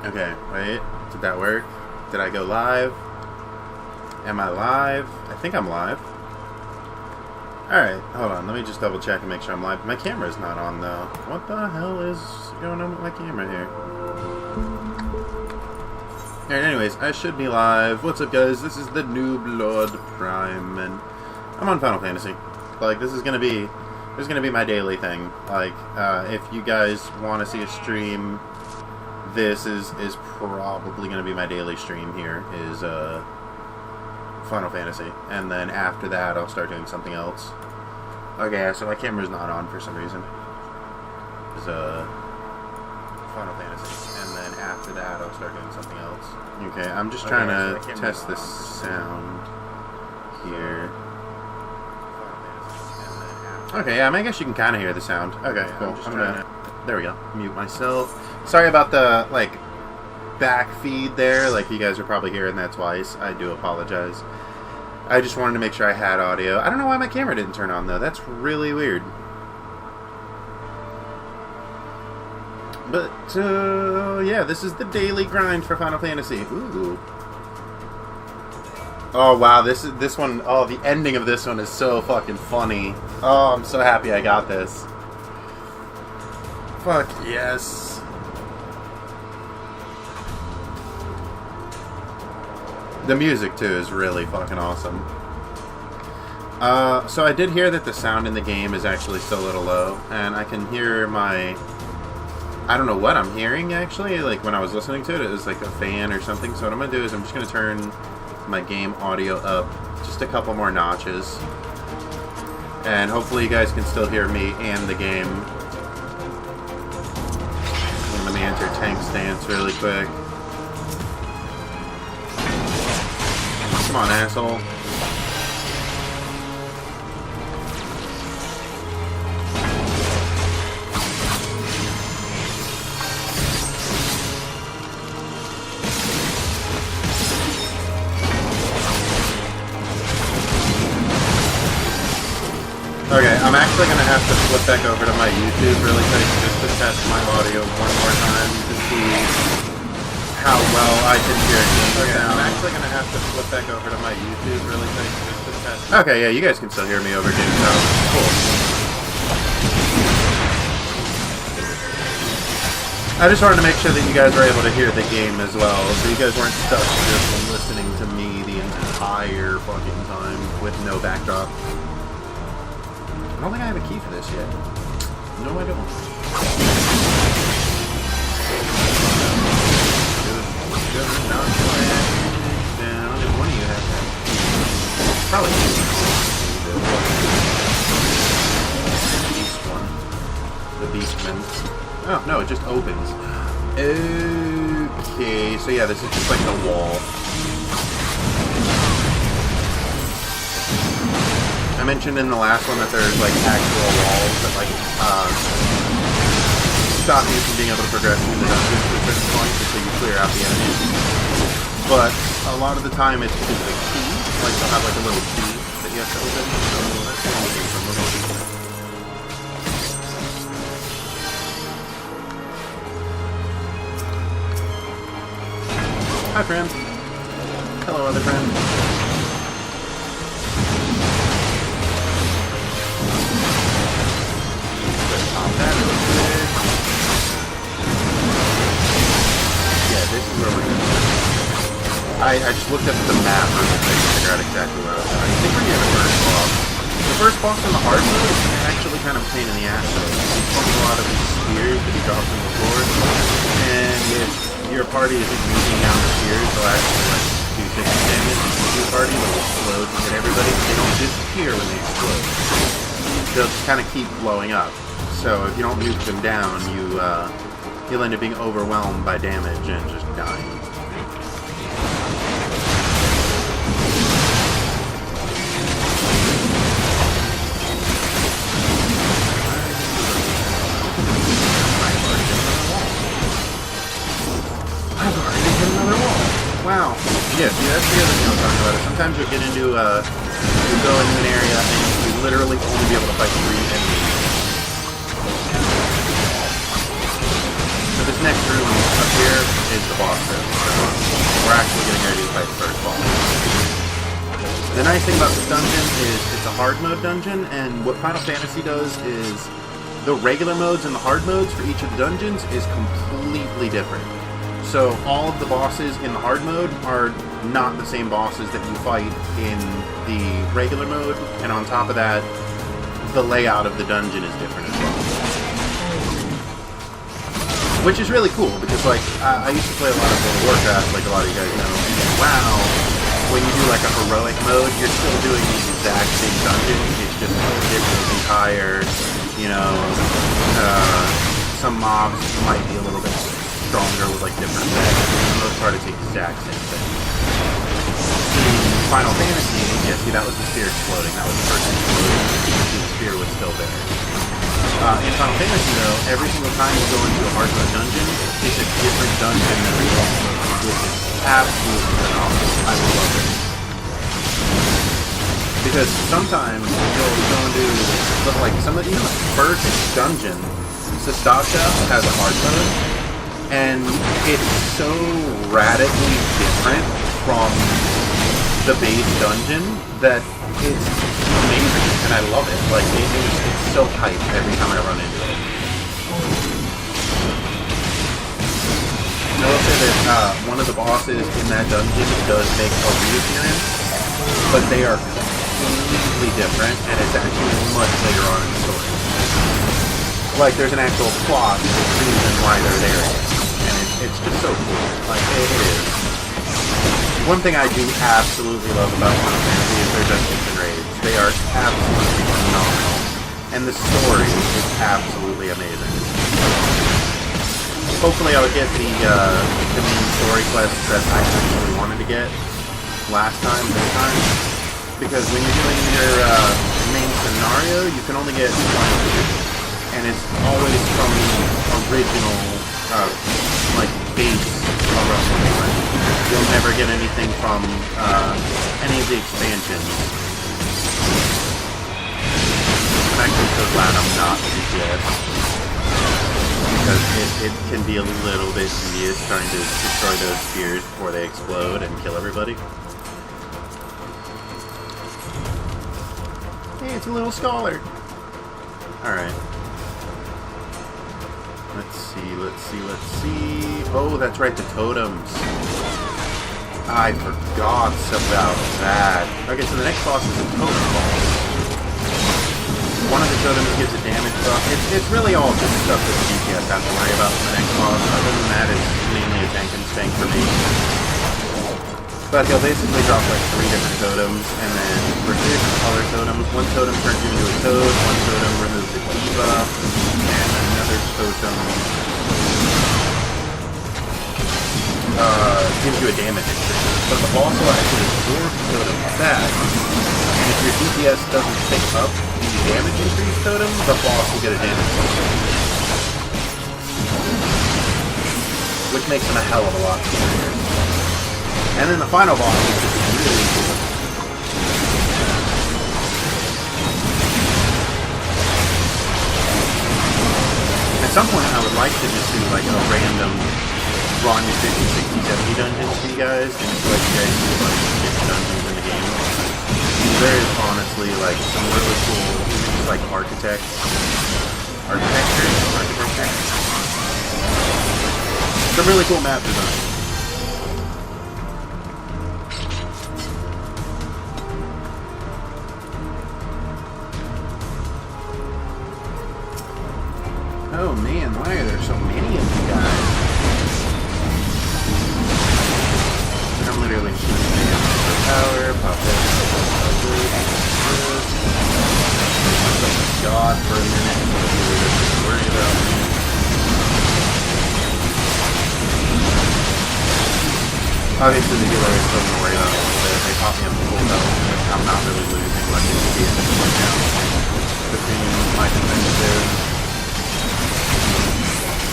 Okay, wait. Did that work? Did I go live? Am I live? I think I'm live. Alright, hold on. Let me just double check and make sure I'm live. My camera's not on, though. What the hell is going on with my camera here? Alright, anyways, I should be live. What's up, guys? This is the Noob Lord Prime, and I'm on Final Fantasy. Like, this is gonna be my daily thing. Like, if you guys want to see a stream, this is probably going to be my daily stream here, is Final Fantasy. And then after that, I'll start doing something else. Okay, so my camera's not on for some reason. Is Final Fantasy. And then after that, I'll start doing something else. Okay, I'm just trying to test this sound here. Okay, yeah, I guess you can kind of hear the sound. Okay, cool. I'm gonna, there we go. Mute myself. Sorry about the, like, back feed there. Like, you guys are probably hearing that twice. I do apologize. I just wanted to make sure I had audio. I don't know why my camera didn't turn on, though. That's really weird. But, yeah, this is the daily grind for Final Fantasy. Ooh. Oh, wow, this one, oh, the ending of this one is so fucking funny. Oh, I'm so happy I got this. Fuck, yes. The music, too, is really fucking awesome. So I did hear that the sound in the game is actually still a little low, and I can hear my... I don't know what I'm hearing, actually. Like, when I was listening to it, it was like a fan or something. So what I'm going to do is I'm just going to turn my game audio up just a couple more notches, and hopefully you guys can still hear me and the game. And let me enter tank stance really quick. Come on, asshole. Okay, I'm actually going to have to flip back over to my YouTube really quick just to test my audio one more time to see how well I can hear it. Okay, I'm actually going to have to flip back over to my YouTube really quick just to test. Okay, yeah, you guys can still hear me over game sound. Cool. I just wanted to make sure that you guys were able to hear the game as well, so you guys weren't stuck just listening to me the entire fucking time with no backdrop. I don't think I have a key for this yet. No, I don't. Down, and one of you has that. Probably the beast one. The beastman. Oh, no, it just opens. Okay, so yeah, this is just like the wall. I mentioned in the last one that there's like actual walls that like stop you from being able to progress through the dungeons to a certain point until you clear out the enemies. But a lot of the time it's just a key, like they'll have like a little key that you have to open. So that's what we're doing. We're going to do that. Hi, friend. Hello, other friend. I just looked at the map really quick to figure out exactly where I was at. I think we're near the first boss. The first boss in the hard mode is actually kind of a pain in the ass. So he pumps a lot of these spears that he drops from the floor. And if your party isn't moving down the spears, they'll actually like do different damage to your party. They'll explode and hit everybody. They don't disappear when they explode. They'll just kind of keep blowing up. So if you don't nuke them down, you'll end up being overwhelmed by damage and just dying. Wow. Yeah, see, that's the other thing I was talking about. Sometimes you'll get into, you go into an area and you literally only be able to fight 3 enemies. So this next room up here is the The nice thing about this dungeon is it's a hard mode dungeon, and what Final Fantasy does is the regular modes and the hard modes for each of the dungeons is completely different. So all of the bosses in the hard mode are not the same bosses that you fight in the regular mode, and on top of that, the layout of the dungeon is different as well. Which is really cool, because like, I used to play a lot of World of Warcraft, like a lot of you guys know, and wow, when you do like a heroic mode, you're still doing the exact same dungeon, it's just different, entire, you know, some mobs might be a little bit stronger with like different effects. For the most part, it's the exact same thing. In Final Fantasy, yeah, see, that was the spear exploding. That was the person exploding. The spear was still there. In Final Fantasy, though, every single time you go into a hard mode dungeon, it's a different dungeon than the normal mode, which is absolutely phenomenal. I love it. Because sometimes you'll go into like some of the first dungeon, Sastasha has a hard mode, and it's so radically different from the base dungeon that it's amazing, and I love it. Like, it's so hype every time I run into it. I will say that one of the bosses in that dungeon does make a reappearance, but they are completely different, and it's actually much later on in the story. Like, there's an actual plot reason why they're there, and it's just so cool. Like, it is. One thing I do absolutely love about Final Fantasy is their dungeons and raids. They are absolutely phenomenal, and the story is absolutely amazing. Hopefully I'll get the main story quest that I actually wanted to get last time, this time, because when you're doing your main scenario, you can only get one, and it's always from the original, like, base Realm Reborn. You'll never get anything from any of the expansions. I'm actually so glad I'm not DPS, because it can be a little bit tedious trying to destroy those spears before they explode and kill everybody. Hey, it's a little scholar! Alright. Let's see. Oh, that's right, the totems. I forgot about that. Okay, so the next boss is a totem boss. One of the totems gives a damage buff. It's really all just stuff that the DPS have to worry about for the next boss. Other than that, it's mainly a tank and spank for me. But they'll basically drop like 3 different totems, and then for 3 different color totems, one totem turns you into a toad, one totem removes the debuff, and another totem gives you a damage increase. But the boss will actually absorb the totem back, and if your DPS doesn't pick up the damage increase totem, the boss will get a damage increase. Which makes him a hell of a lot scarier. And then the final boss is just really cool. At some point I would like to just do like a random run 50, 60, 70 dungeons for you guys, and just let you guys do like different dungeons in the game. There is honestly like some really cool, like architecture. Some really cool map design. Oh man, why are there so many of you guys? I'm literally shooting down for power, pop this, God for a minute, don't worry about me. Obviously the healer is still gonna worry about me a little bit. They pop me up to full health, but I'm not really losing much HP at this point now. Between my defensive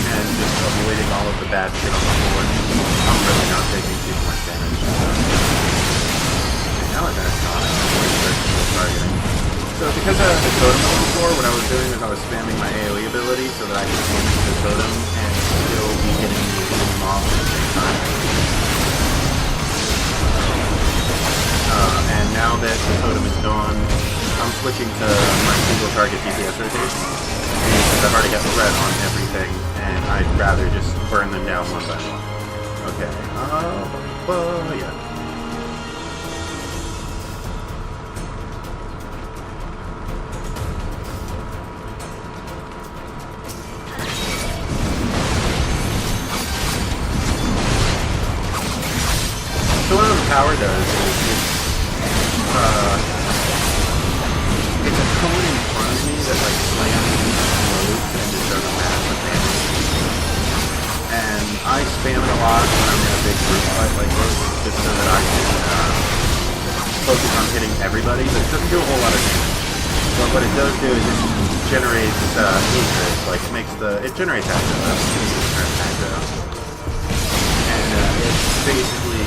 and just avoiding all of the bad shit on the board, I'm really not taking too much damage. Okay, now I got a shot. I'm going to start single targeting. So because I had the totem level before, what I was doing is I was spamming my AoE ability so that I could damage the totem and still be hitting the mob at the same time. And now it, the totem is gone. I'm switching to my single target DPS rotation. Because I've already got threat on everything, and I'd rather just burn them down one by one. Okay. Yeah. So what Overpower does is it's a cone in front of me that like slams into moves and just does a massive damage. And I spam it a lot when I'm in a big group fight like this, just so that I can focus on hitting everybody, but it doesn't do a whole lot of damage. But what it does do is it generates hatred, like it generates aggro. And it's basically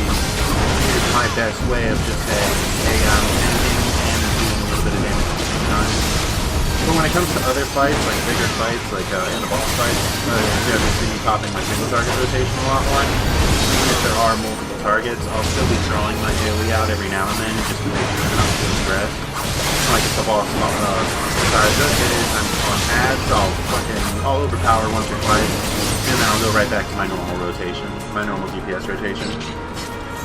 my best way of just saying, hey, I'm ending and doing a little bit of damage at the same time. But when it comes to other fights, like bigger fights, like in the boss fights, you have to see me popping my single target rotation a lot more. Even if there are multiple targets, I'll still be drawing my AoE out every now and then just to make sure that I'm still spread. Like if the boss decides, okay, I'm on ads, I'll overpower once or twice, and then I'll go right back to my normal rotation, my normal DPS rotation.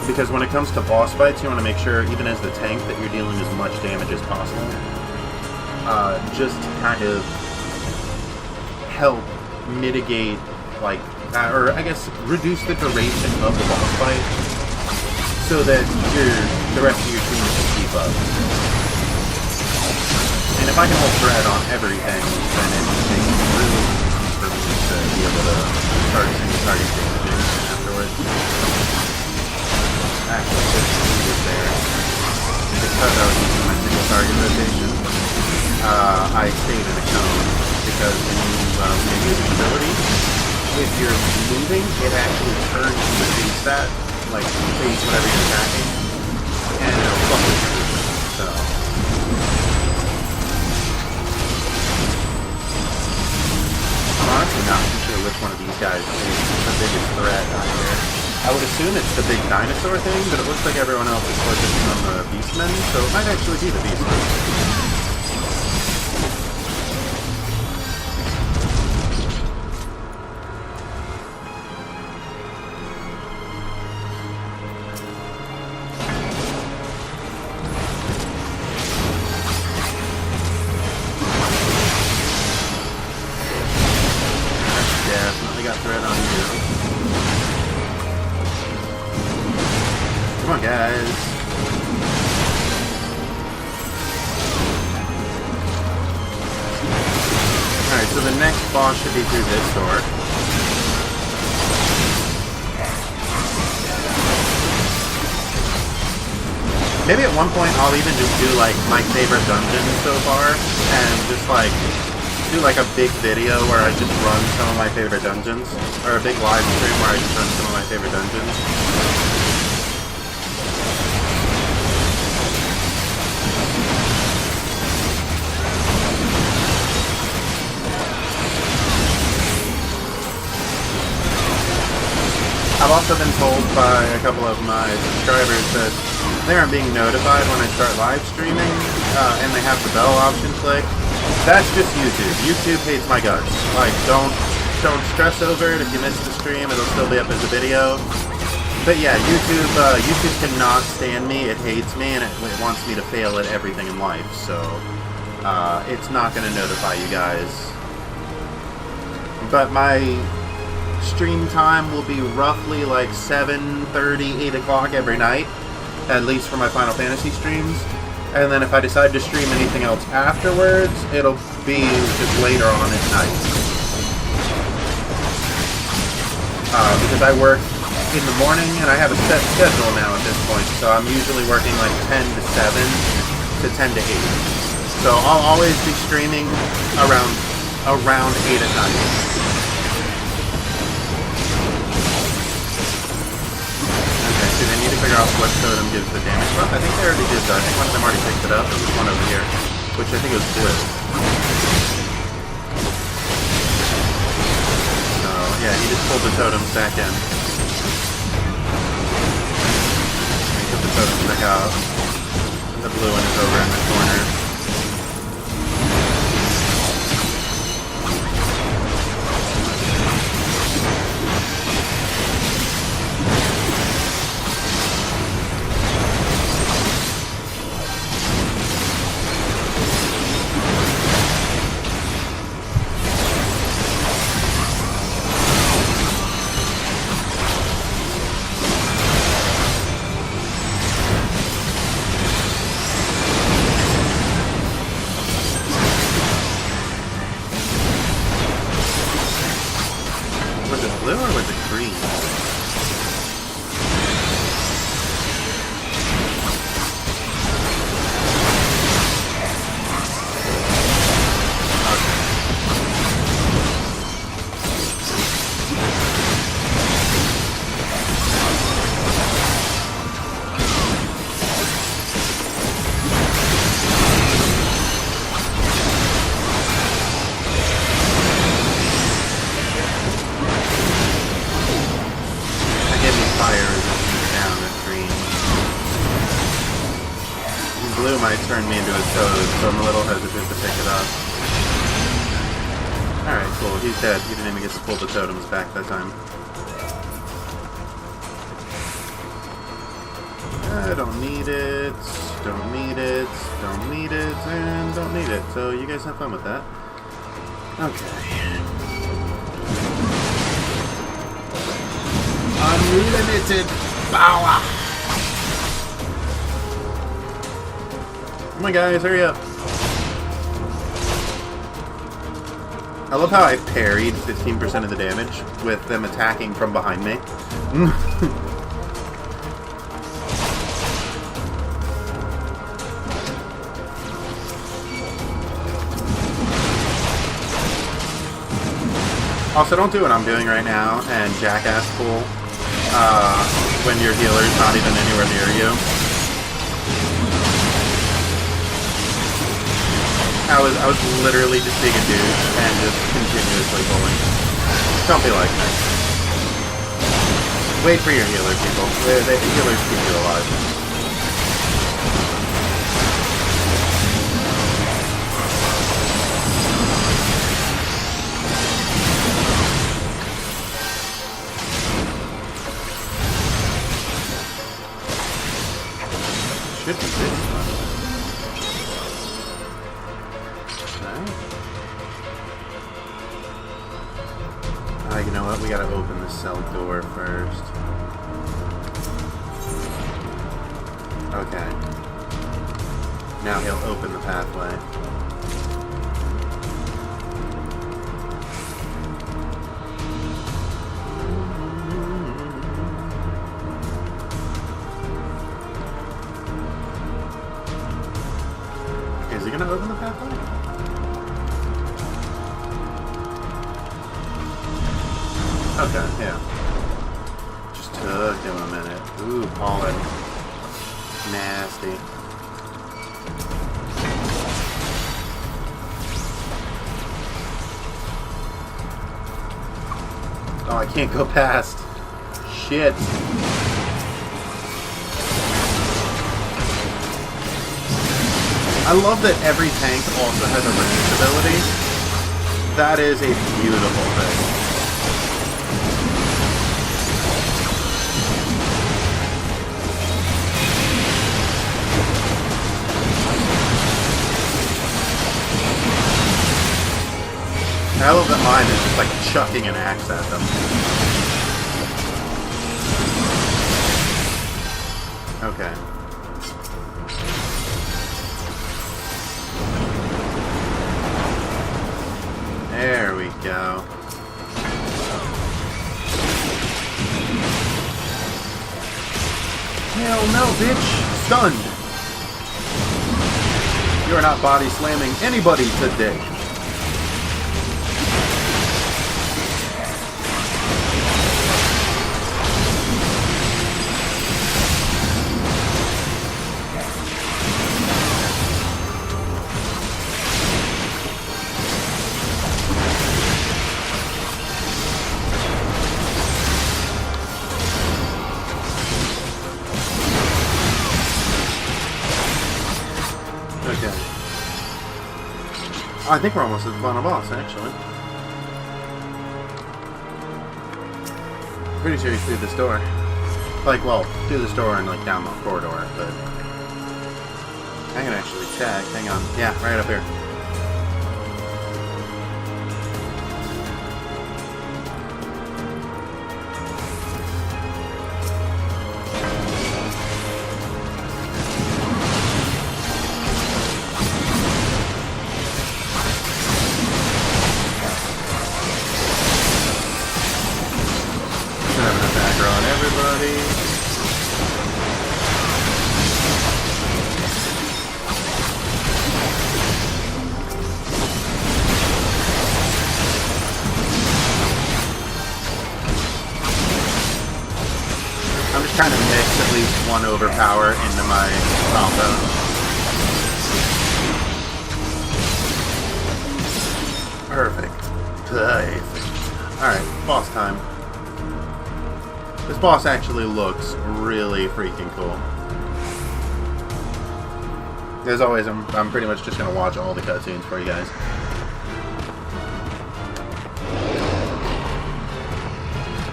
Because when it comes to boss fights, you want to make sure, even as the tank, that you're dealing as much damage as possible. Just to kind of help mitigate, like, or I guess reduce the duration of the boss fight, so that the rest of your team can keep up. And if I can hold thread on everything, then it makes it really easy for me to be able to start single target damaging afterwards. Actually, this was there. Because I was using my single target rotation, I stayed in a cone, because when you use the ability, if you're moving, it actually turns you to face that, like face whatever you're attacking, and it'll fuck with your movement, so. I'm honestly not too sure which one of these guys is the biggest threat out here. I would assume it's the big dinosaur thing, but it looks like everyone else is focusing on the Beastmen, so it might actually be the Beastmen. Definitely got thread on you. Come on, guys. Alright, so the next boss should be through this door. Maybe at one point I'll even just do like my favorite dungeon so far, and just like do like a big video where I just run some of my favorite dungeons, or a big live stream where I just run some of my favorite dungeons. I've also been told by a couple of my subscribers that they aren't being notified when I start live streaming, and they have the bell option clicked. That's just YouTube. YouTube hates my guts. Like, don't stress over it. If you miss the stream, it'll still be up as a video. But yeah, YouTube cannot stand me. It hates me, and it wants me to fail at everything in life. So it's not going to notify you guys. But my stream time will be roughly like 7:30, 8 o'clock every night, at least for my Final Fantasy streams. And then if I decide to stream anything else afterwards, it'll be just later on at night. Because I work in the morning, and I have a set schedule now at this point, so I'm usually working like 10 to 7 to 10 to 8. So I'll always be streaming around 8 at night. They need to figure out what totem gives the damage buff. I think they already did that. I think one of them already picked it up. There was one over here, which I think was blue. So, yeah, he just pulled the totems back in. He took the totems back out. The blue one is over in the corner. Blue or was it green? Blue might turn me into a toad, so I'm a little hesitant to pick it up. Alright, cool. He's dead. He didn't even get to pull the totems back that time. I don't need it. Don't need it. Don't need it. And don't need it. So you guys have fun with that. Okay. Unlimited power! Come on, guys, hurry up. I love how I parried 15% of the damage with them attacking from behind me. Also, don't do what I'm doing right now and jackass pull when your healer's not even anywhere near you. I was literally just being a douche and just continuously pulling. Don't be like me. Wait for your healer, people. The healers keep you alive. Should be this one. You know what? We gotta open the cell door first. Okay. Now he'll open the pathway. Is he gonna open the pathway? Okay, yeah. Just took him a minute. Ooh, pollen. Nasty. Oh, I can't go past. Shit. I love that every tank also has a range ability. That is a beautiful thing. I love that mine is just like chucking an axe at them. Okay. There we go. Hell no, bitch! Stunned! You are not body slamming anybody today. I think we're almost at the final boss, actually. Pretty sure he's through this door. Like, well, through this door and, like, down the corridor, but... I can actually check. Hang on. Yeah, right up here. Trying to mix at least one overpower into my combo. Perfect. Alright, boss time. This boss actually looks really freaking cool. As always, I'm pretty much just going to watch all the cutscenes for you guys.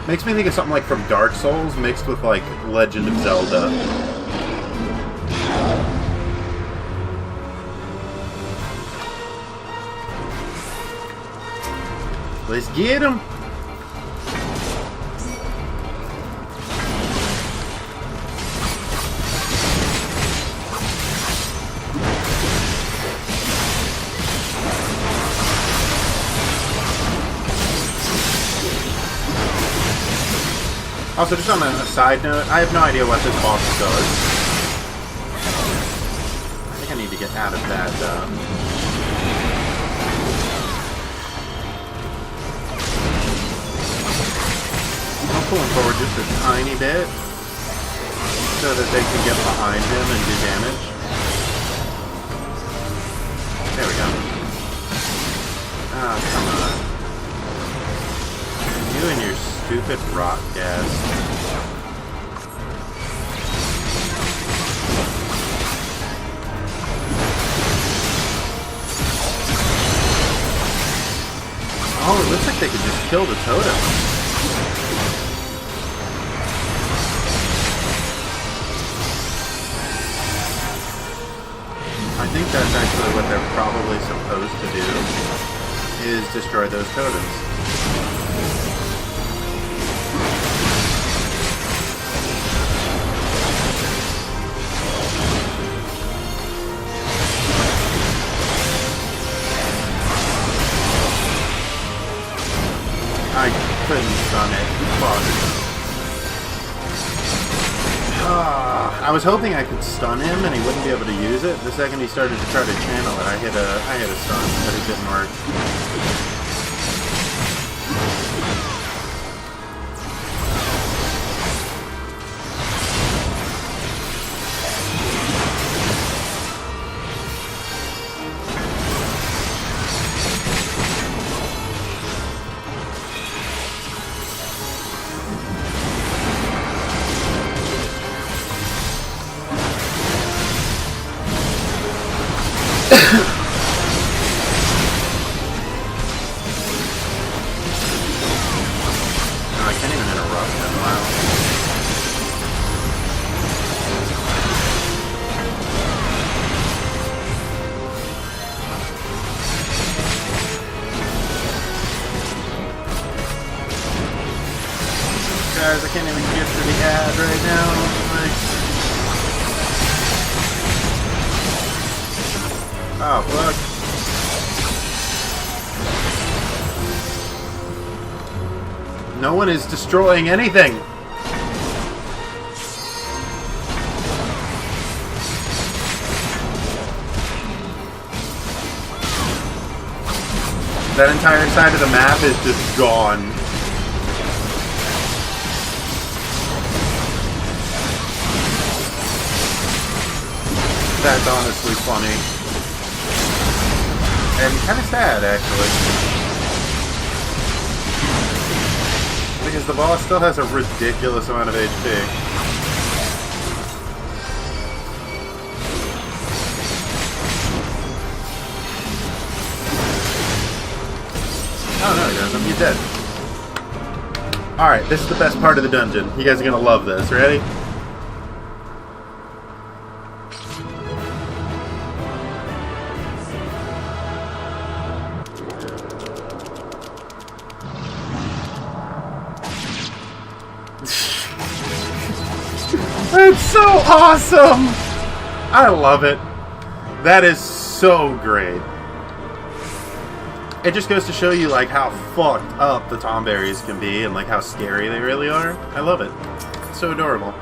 Makes me think of something like from Dark Souls mixed with like Legend of Zelda. Let's get him! Also, just on a side note, I have no idea what this boss does. I think I need to get out of that, I'll pull him forward just a tiny bit, so that they can get behind him and do damage. There we go. Ah, come on. You and your stupid rock gas. Oh, it looks like they could just kill the totem. I think that's actually what they're probably supposed to do, is destroy those totems. I couldn't stun it. I was hoping I could stun him and he wouldn't be able to use it. The second he started to try to channel it, I hit a stun, but it didn't work. I can't even interrupt him. Wow. Guys, I can't even get to the ad right now. Oh, fuck. No one is destroying anything! That entire side of the map is just gone. That's honestly funny. And kind of sad, actually. Because the boss still has a ridiculous amount of HP. you're dead. Alright, this is the best part of the dungeon. You guys are gonna love this. Ready? It's so awesome! I love it. That is so great. It just goes to show you like how fucked up the Tomberries can be and like how scary they really are. I love it. It's so adorable.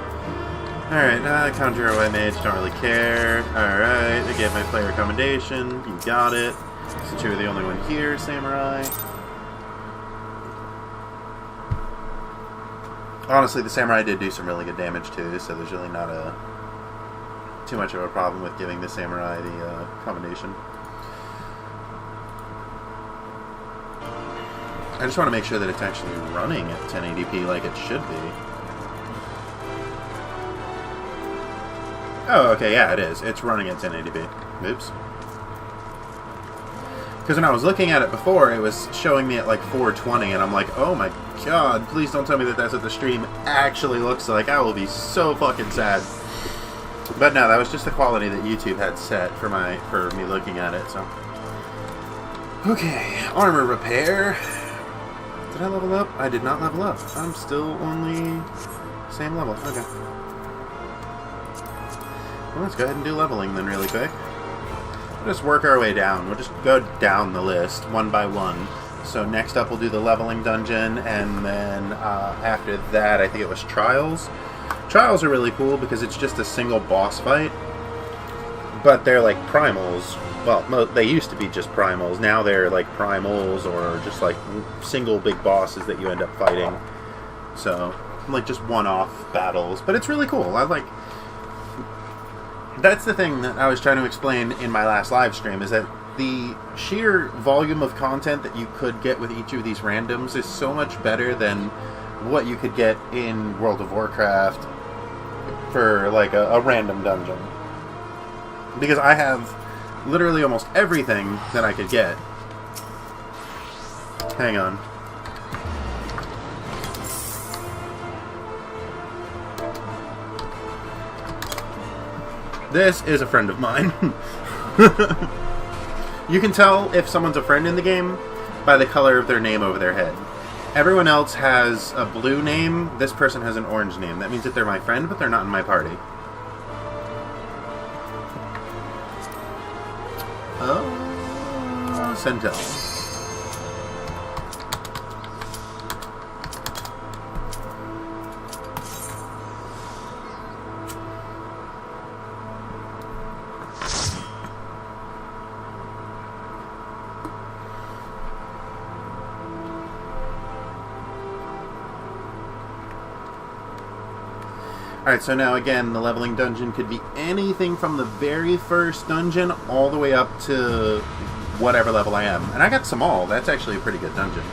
Alright, Conjure a White Mage, don't really care. Alright, I gave my player commendation. You got it. Since you were the only one here, Samurai. Honestly, the Samurai did do some really good damage too, so there's really not too much of a problem with giving the Samurai the commendation. I just want to make sure that it's actually running at 1080p like it should be. Oh, okay, yeah, it is. It's running at 1080p. Oops. Because when I was looking at it before, it was showing me at like 420, and I'm like, oh my god, please don't tell me that that's what the stream actually looks like. I will be so fucking sad. But no, that was just the quality that YouTube had set for me looking at it, so. Okay, armor repair. Did I level up? I did not level up. I'm still only same level. Okay. Well, let's go ahead and do leveling then really quick. We'll just work our way down. We'll just go down the list one by one. So next up we'll do the leveling dungeon, and then after that I think it was Trials. Trials are really cool because it's just a single boss fight, but they're like primals. Well, they used to be just primals. Now they're like primals or just like single big bosses that you end up fighting. So, like just one-off battles. But it's really cool. That's the thing that I was trying to explain in my last live stream, is that the sheer volume of content that you could get with each of these randoms is so much better than what you could get in World of Warcraft for like a random dungeon. Because I have literally almost everything that I could get. Hang on. This is a friend of mine. You can tell if someone's a friend in the game by the color of their name over their head. Everyone else has a blue name. This person has an orange name. That means that they're my friend, but they're not in my party. Oh, Sentinel. Alright, so now again, the leveling dungeon could be anything from the very first dungeon all the way up to whatever level I am. And I got some all. That's actually a pretty good dungeon.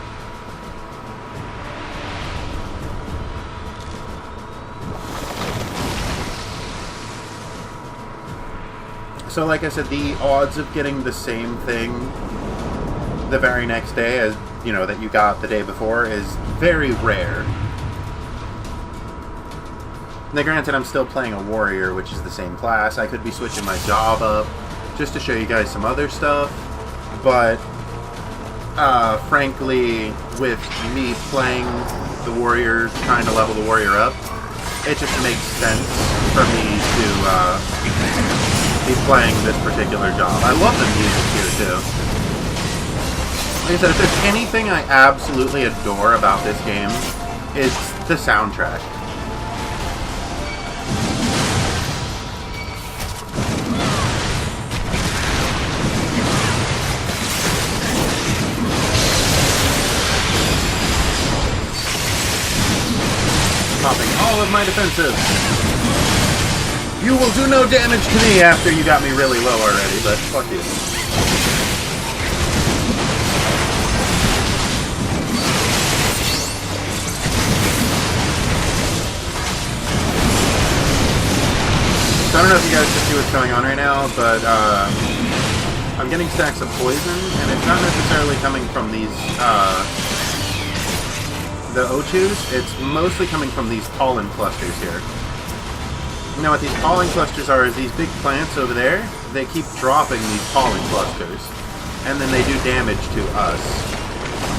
So like I said, the odds of getting the same thing the very next day as, you know, that you got the day before is very rare. Now granted, I'm still playing a warrior, which is the same class. I could be switching my job up just to show you guys some other stuff, but frankly, with me playing the warrior, trying to level the warrior up, it just makes sense for me to be playing this particular job. I love the music here too. Like I said, if there's anything I absolutely adore about this game, it's the soundtrack. Popping all of my defenses. You will do no damage to me after you got me really low already, but fuck you. So I don't know if you guys can see what's going on right now, but I'm getting stacks of poison, and it's not necessarily coming from these the Ochus, it's mostly coming from these pollen clusters here. You know what these pollen clusters are, is these big plants over there, they keep dropping these pollen clusters. And then they do damage to us.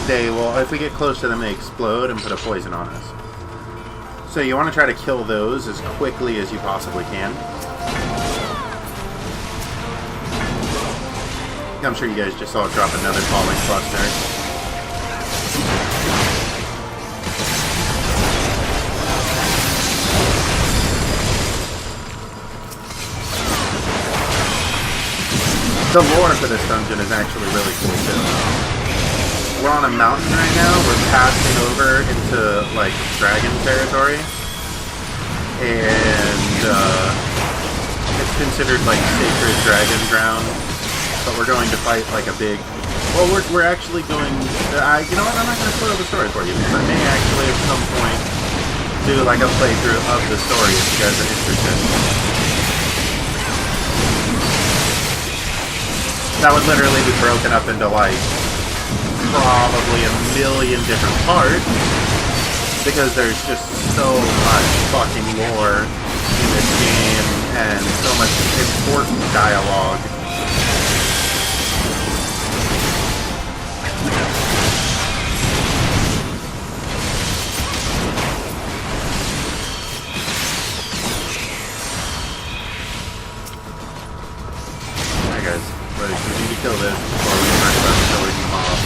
They will, if we get close to them, they explode and put a poison on us. So you want to try to kill those as quickly as you possibly can. I'm sure you guys just saw it drop another pollen cluster. The lore for this dungeon is actually really cool too. We're on a mountain right now, we're passing over into, like, dragon territory. And, it's considered, like, sacred dragon ground. But we're going to fight, like, a big... Well, we're actually going... you know what, I'm not going to spoil the story for you, because I may actually at some point do, like, a playthrough of the story if you guys are interested. That would literally be broken up into, like, probably a million different parts, because there's just so much fucking lore in this game, and so much important dialogue. Alright guys. Right, so we need to kill this before we can talk about killing them off.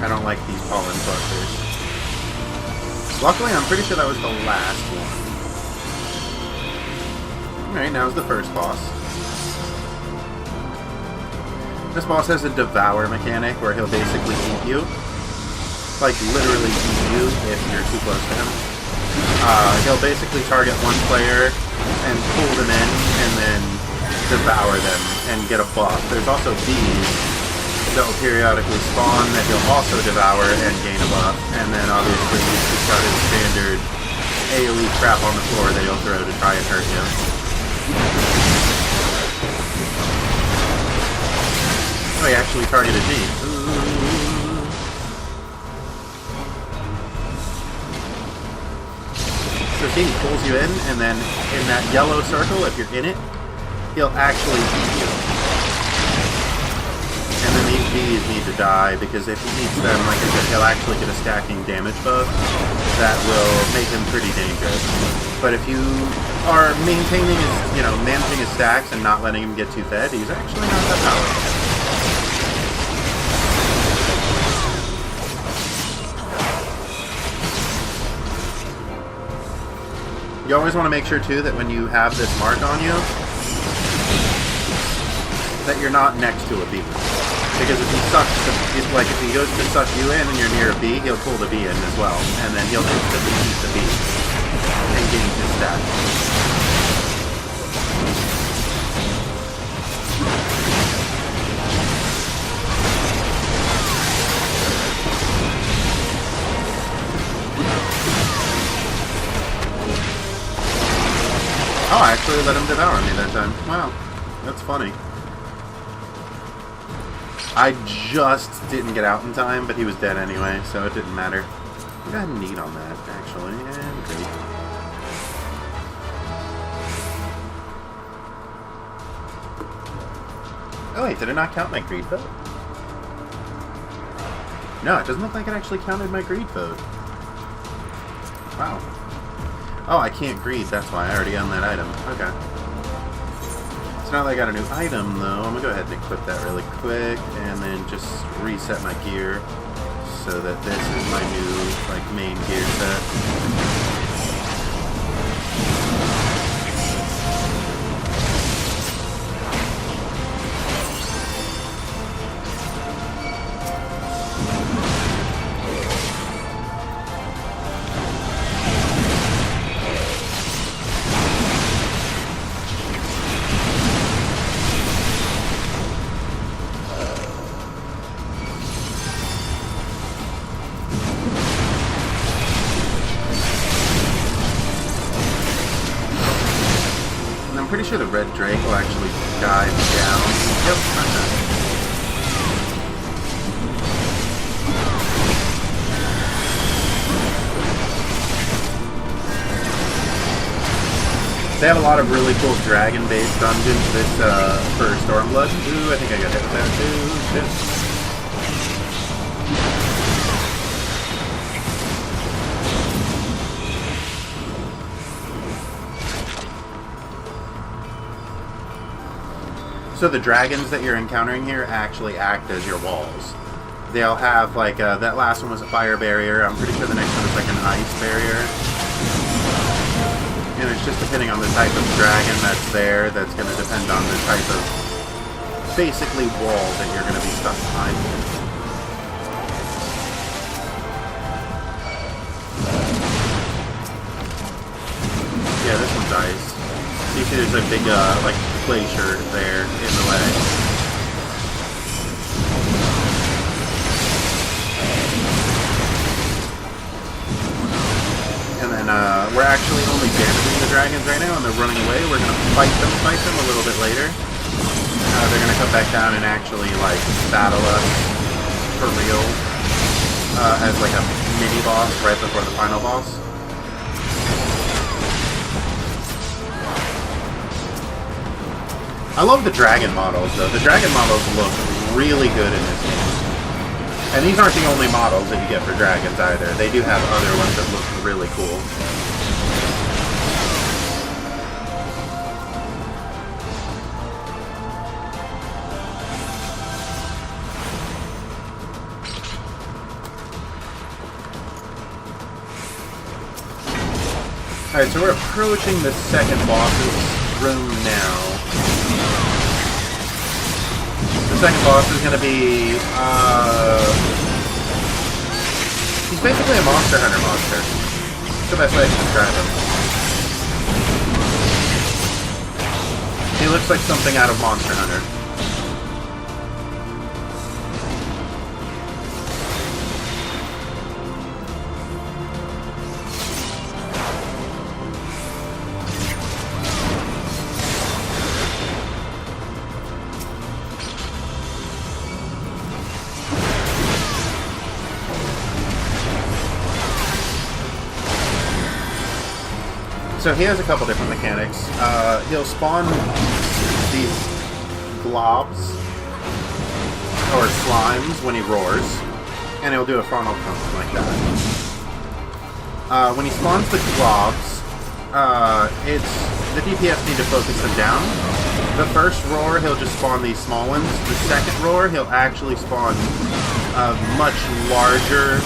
I don't like these pollen clusters. Luckily, I'm pretty sure that was the last one. Alright, now's the first boss. This boss has a devour mechanic where he'll basically eat you. Like, literally eat you if you're too close to him. He'll basically target one player and pull them in and then devour them and get a buff. There's also bees that will periodically spawn that he'll also devour and gain a buff. And then obviously he's got his standard AoE crap on the floor that he'll throw to try and hurt you. Oh, he actually targeted me. So see, he pulls you in, and then in that yellow circle, if you're in it, he'll actually eat you. And then these bees need to die, because if he eats them, like I said, he'll actually get a stacking damage buff that will make him pretty dangerous. But if you are maintaining his, managing his stacks and not letting him get too fed, he's actually not that powerful. You always want to make sure, too, that when you have this mark on you, that you're not next to a bee. Because if he if he goes to suck you in and you're near a bee, he'll pull the bee in as well. And then he'll instantly eat the bee and gain his stat. Oh, I actually let him devour me that time. Wow, that's funny. I just didn't get out in time, but he was dead anyway, so it didn't matter. I got a need on that, actually, and great. Oh wait, did it not count my greed vote? No, it doesn't look like it actually counted my greed vote. Wow. Oh, I can't greed, that's why. I already own that item. Okay. So now that I got a new item, though, I'm going to go ahead and equip that really quick, and then just reset my gear, so that this is my new, main gear set. sure the red drake will actually dive down. Yep, okay. They have a lot of really cool dragon-based dungeons for Stormblood. Ooh, I think I got hit with that too. Shit. So the dragons that you're encountering here actually act as your walls. They'll have, like, that last one was a fire barrier. I'm pretty sure the next one is like an ice barrier. And it's just depending on the type of dragon that's there, that's going to depend on the type of, basically, wall that you're going to be stuck behind. Yeah, this one's ice. You see there's a big, like, glacier there in the way. And then, we're actually only damaging the dragons right now, and they're running away. We're gonna fight them a little bit later. They're gonna come back down and actually, like, battle us for real, as, like, a mini-boss right before the final boss. I love the dragon models, though. The dragon models look really good in this game. And these aren't the only models that you get for dragons, either. They do have other ones that look really cool. Alright, so we're approaching the second boss's room now. The second boss is going to be, he's basically a Monster Hunter monster. That's the best way I can describe him. He looks like something out of Monster Hunter. So he has a couple different mechanics. He'll spawn these globs, or slimes, when he roars, and he'll do a frontal cone like that. When he spawns the globs, the DPS need to focus them down. The first roar, he'll just spawn these small ones. The second roar, he'll actually spawn a much larger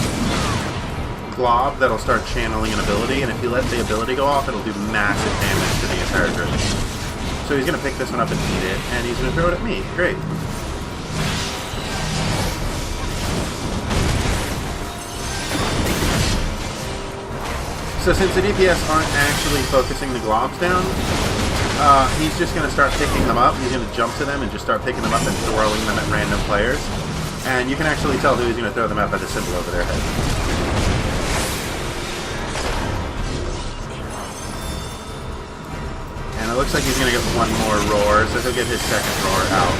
glob that'll start channeling an ability, and if you let the ability go off, it'll do massive damage to the entire group. So he's going to pick this one up and eat it, and he's going to throw it at me. Great. So since the DPS aren't actually focusing the globs down, he's just going to start picking them up. He's going to jump to them and just start picking them up and throwing them at random players. And you can actually tell who he's going to throw them at by the symbol over their head. It looks like he's going to get one more roar, so he'll get his second roar out.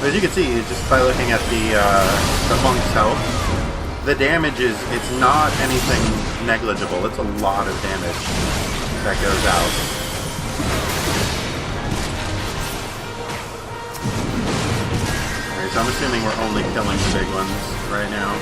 But as you can see, just by looking at the monk's health, the damage is, it's not anything negligible. It's a lot of damage that goes out. Alright, so I'm assuming we're only killing the big ones right now.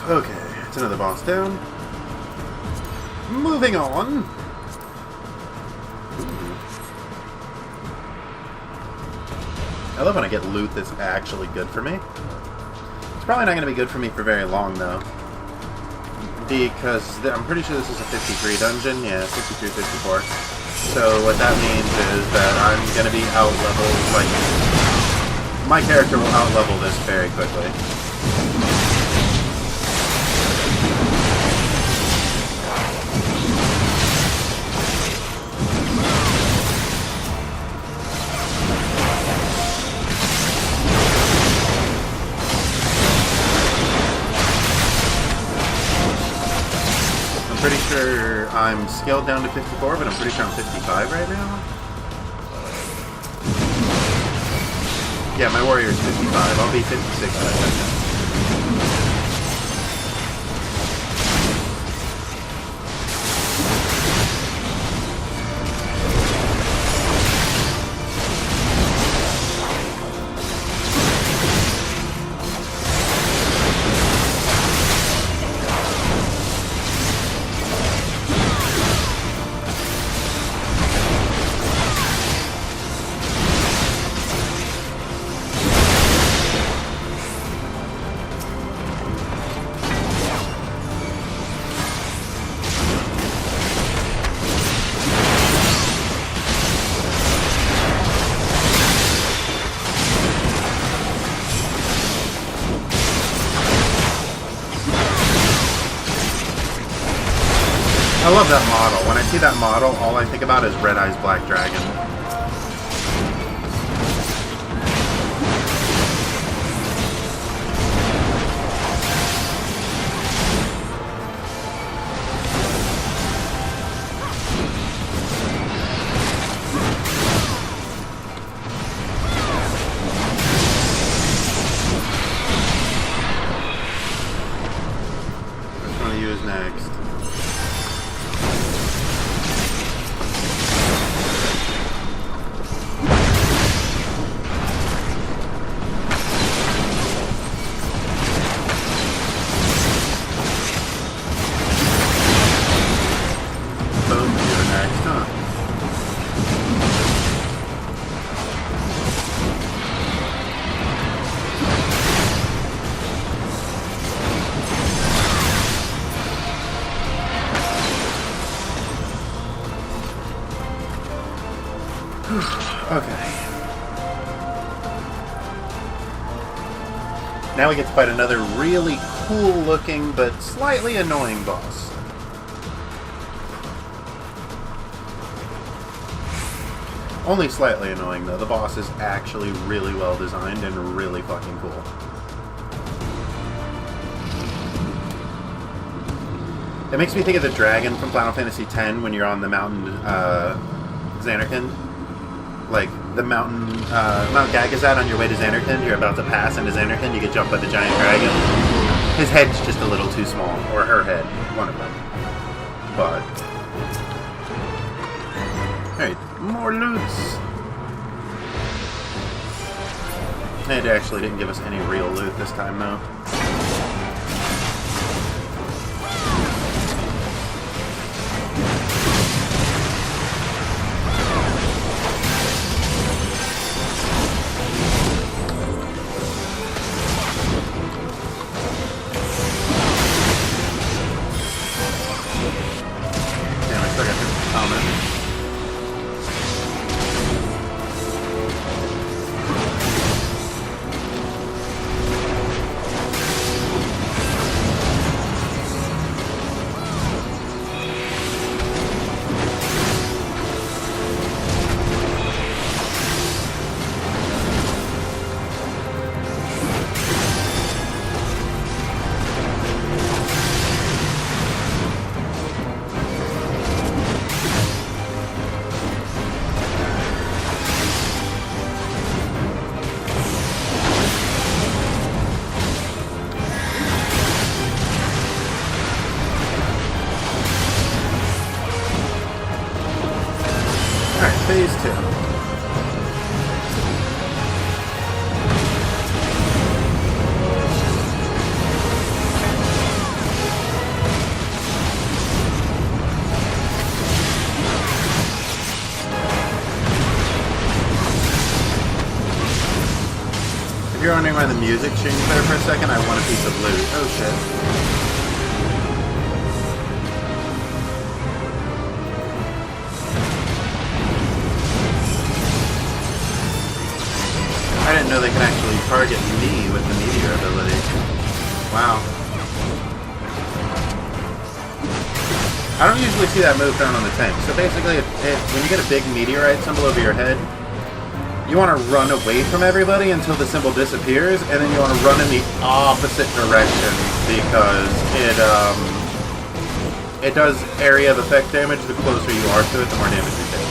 Okay, it's another boss down. Moving on. I love when I get loot that's actually good for me. It's probably not going to be good for me for very long, though. Because I'm pretty sure this is a 53 dungeon. Yeah, 53, 54. So what that means is that I'm going to be out-leveled, like... My character will out-level this very quickly. pretty sure I'm scaled down to 54, but I'm pretty sure I'm 55 right now. Yeah, my warrior is 55. I'll be 56 in a second. I love that model. When I see that model, all I think about is Red Eyes Black Dragon. Which one to use next? Okay. Now we get to fight another really cool looking but slightly annoying boss. Only slightly annoying though. The boss is actually really well designed and really fucking cool. It makes me think of the dragon from Final Fantasy X when you're on the mountain Zanarkand. Like, the mountain, Mount Gagazad on your way to Zanarkand, you're about to pass into Zanarkand, you get jumped by the giant dragon. His head's just a little too small, or her head, one of them. But... Alright, more loots! It actually didn't give us any real loot this time, though. Phase 2. If you're wondering why the music changed there for a second, I want a piece of loot. Oh shit. I didn't know they could actually target me with the meteor ability. Wow. I don't usually see that move thrown on the tank. So basically, when you get a big meteorite symbol over your head, you want to run away from everybody until the symbol disappears, and then you want to run in the opposite direction because it does area of effect damage. The closer you are to it, the more damage you take.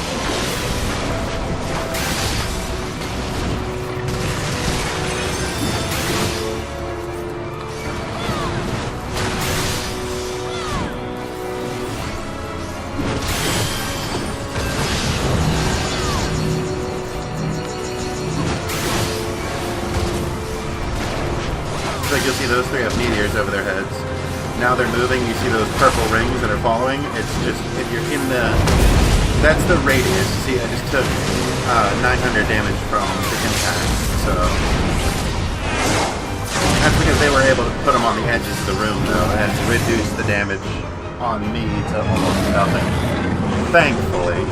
Like you'll see those three have meteors over their heads. Now they're moving, you see those purple rings that are following. It's just, if you're in the... That's the radius. See, I just took 900 damage from the impact, so... That's because they were able to put them on the edges of the room, though, and reduce the damage on me to almost nothing. Thankfully.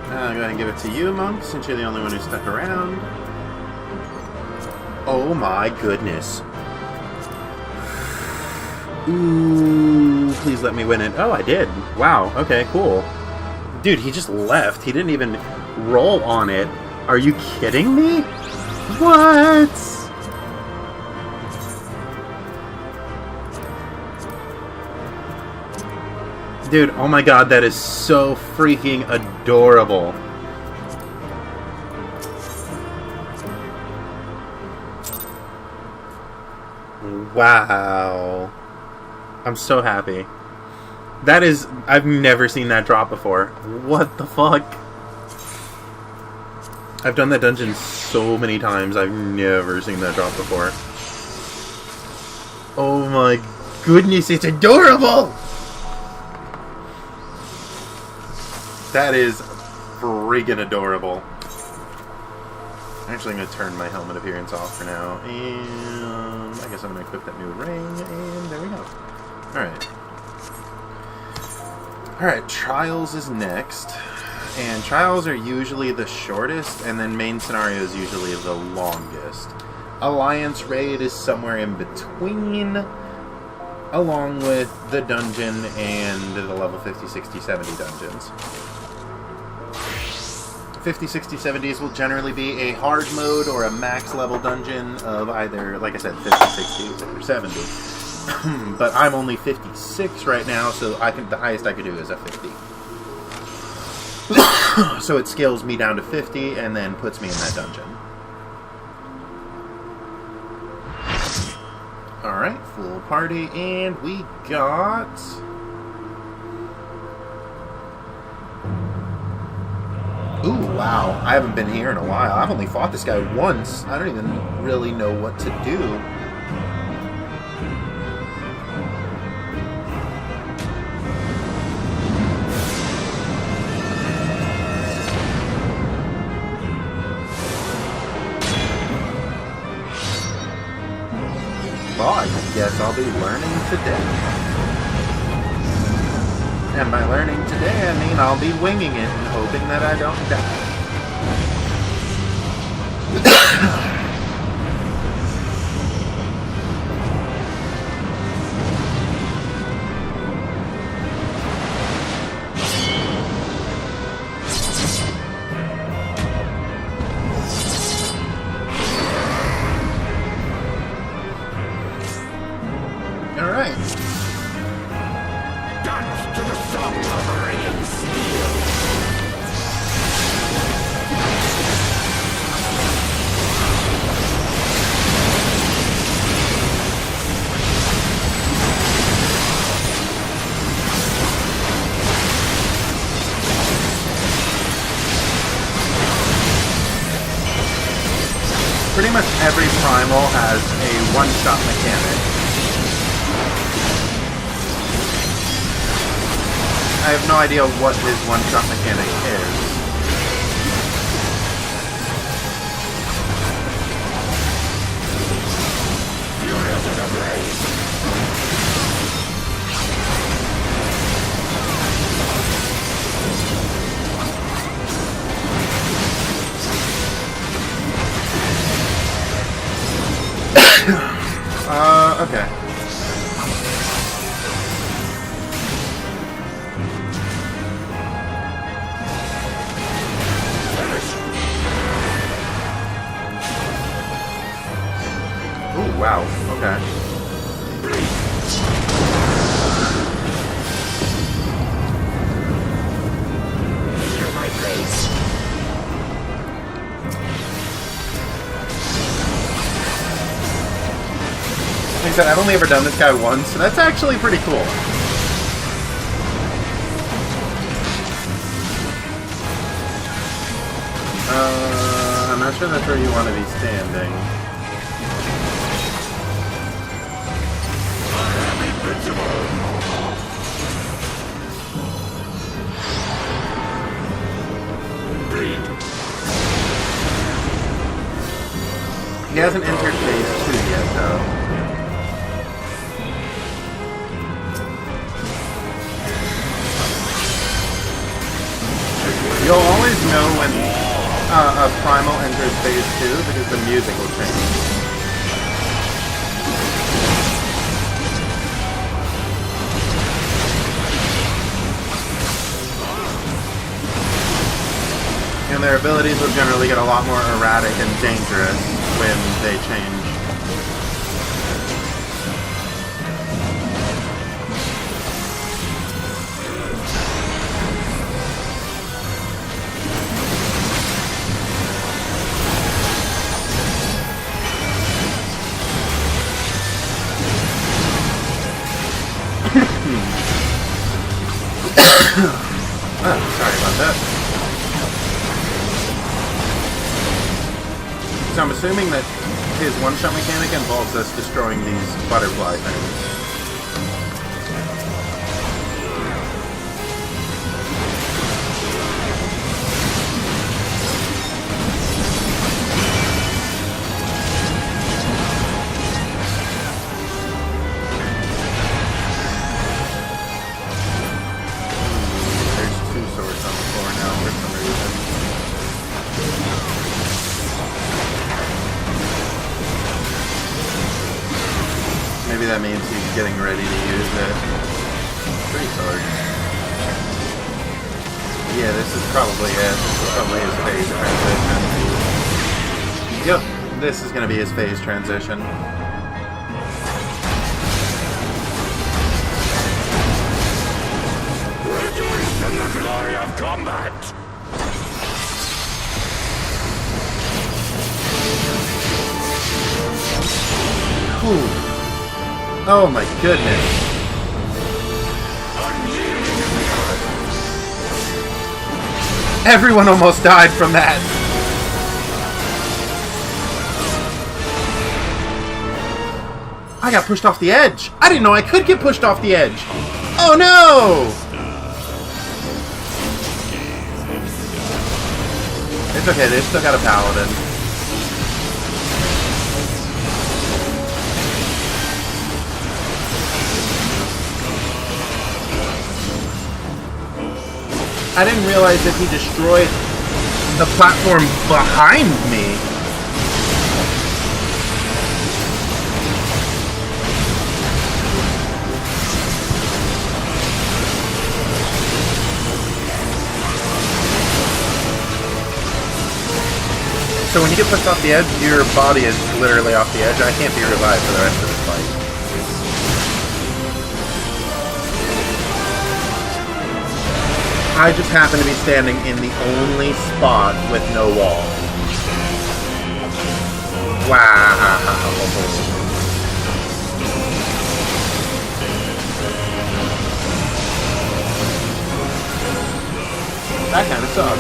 I'll go ahead and give it to you, Monk, since you're the only one who stuck around. Oh my goodness. Ooh, please let me win it. Oh, I did. Wow, okay, cool. Dude, he just left. He didn't even roll on it. Are you kidding me? What? Dude, oh my god, that is so freaking adorable. Wow. I'm so happy. That is... I've never seen that drop before. What the fuck? I've done that dungeon so many times. I've never seen that drop before. Oh my goodness, it's adorable! That is freaking adorable. Actually, I'm going to turn my helmet appearance off for now. And I guess I'm going to equip that new ring. And there we go. Alright. Alright, Trials is next. And Trials are usually the shortest, and then Main Scenario is usually the longest. Alliance Raid is somewhere in between, along with the dungeon and the level 50, 60, 70 dungeons. 50, 60, 70s will generally be a hard mode or a max level dungeon of either, like I said, 50, 60, or 70. But I'm only 56 right now, so the highest I could do is a 50. So it scales me down to 50 and then puts me in that dungeon. Alright, full party, and we got... Ooh, wow. I haven't been here in a while. I've only fought this guy once. I don't even really know what to do. Well, I guess I'll be learning today. And by learning today, I mean I'll be winging it and hoping that I don't die. Pretty much every Primal has a one-shot mechanic. I have no idea what his one-shot mechanic is. Okay. Ooh, wow. Okay. My face. Like I said, I've only ever done this guy once, so that's actually pretty cool. I'm not sure that's where you want to be standing. He hasn't entered phase 2 yet, though. You'll always know when a primal enters phase 2 because the music will change. And their abilities will generally get a lot more erratic and dangerous when they change. Sorry about that. So I'm assuming that his one-shot mechanic involves us destroying these butterfly things. Maybe that means he's getting ready to use it. Pretty sword. Yeah, this is probably it. This is probably his phase transition. Yep, this is going to be his phase transition. Rejoice in the glory of combat! Ooh. Oh my goodness. Everyone almost died from that. I got pushed off the edge. I didn't know I could get pushed off the edge. Oh no! It's okay, they still got a paladin. I didn't realize that he destroyed the platform behind me. So when you get pushed off the edge, your body is literally off the edge. I can't be revived for the rest of this fight. I just happen to be standing in the only spot with no wall. Wow. That kind of sucks.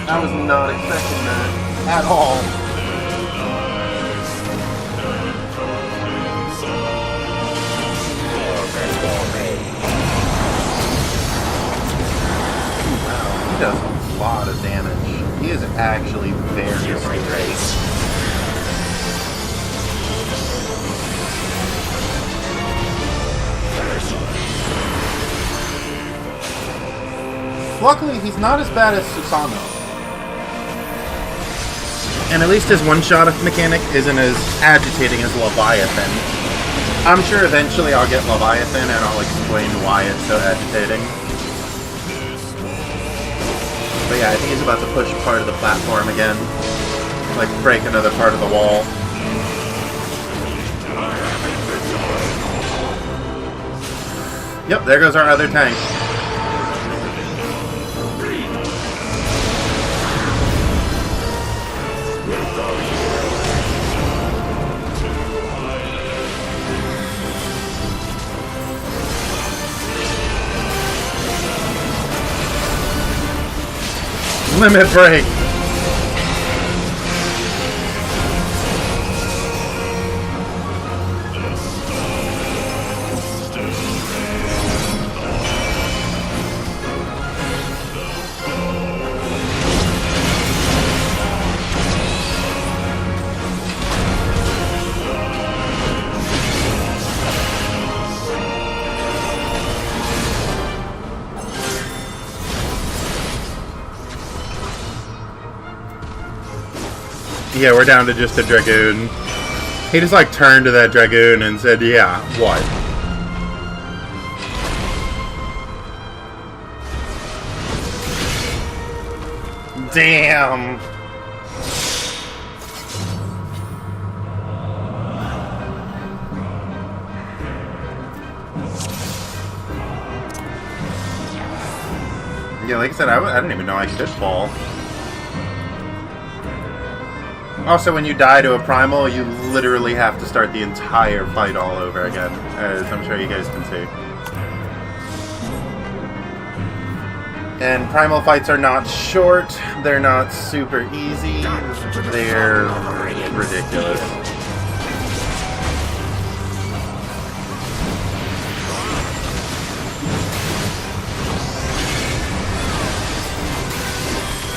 I was not expecting that at all. Wow, he does a lot of damage. He is actually very scary. Luckily, he's not as bad as Susanoo. And at least his one-shot mechanic isn't as agitating as Leviathan. I'm sure eventually I'll get Leviathan and I'll explain why it's so agitating. But yeah, I think he's about to push part of the platform again. Like, break another part of the wall. Yep, there goes our other tank. Limit break. Yeah, we're down to just a Dragoon. He just, like, turned to that Dragoon and said, yeah, what? Damn! Yeah, like I said, I didn't even know I could fall. Also, when you die to a primal, you literally have to start the entire fight all over again, as I'm sure you guys can see. And primal fights are not short, they're not super easy, they're ridiculous.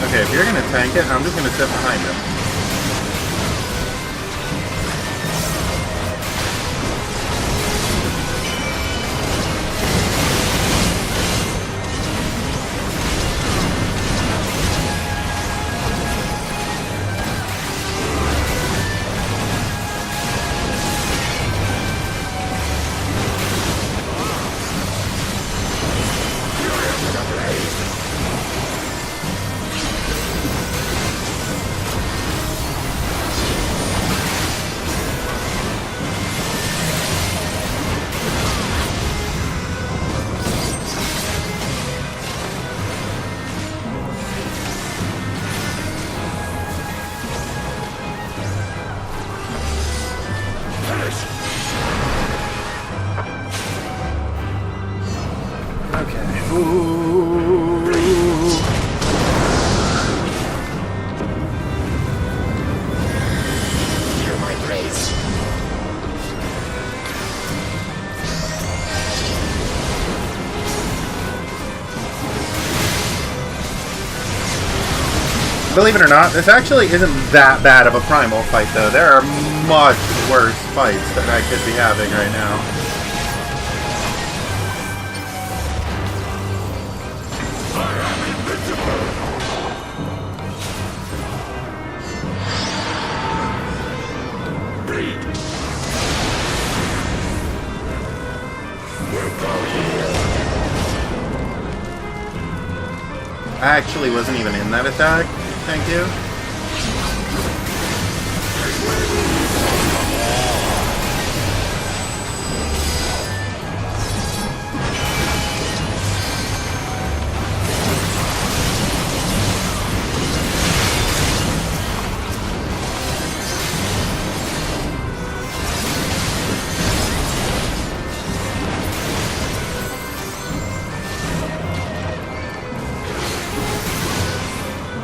Okay, if you're gonna tank it, I'm just gonna sit behind him. Believe it or not, this actually isn't that bad of a primal fight, though. There are much worse fights that I could be having right now. I actually wasn't even in that attack. Thank you.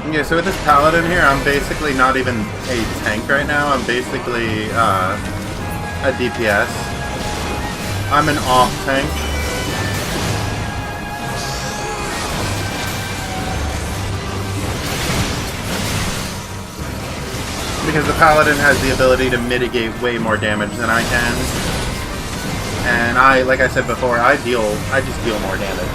Okay, so with this Paladin here, I'm basically not even a tank right now. I'm basically a DPS. I'm an off tank. Because the Paladin has the ability to mitigate way more damage than I can. And like I said before, I just deal more damage.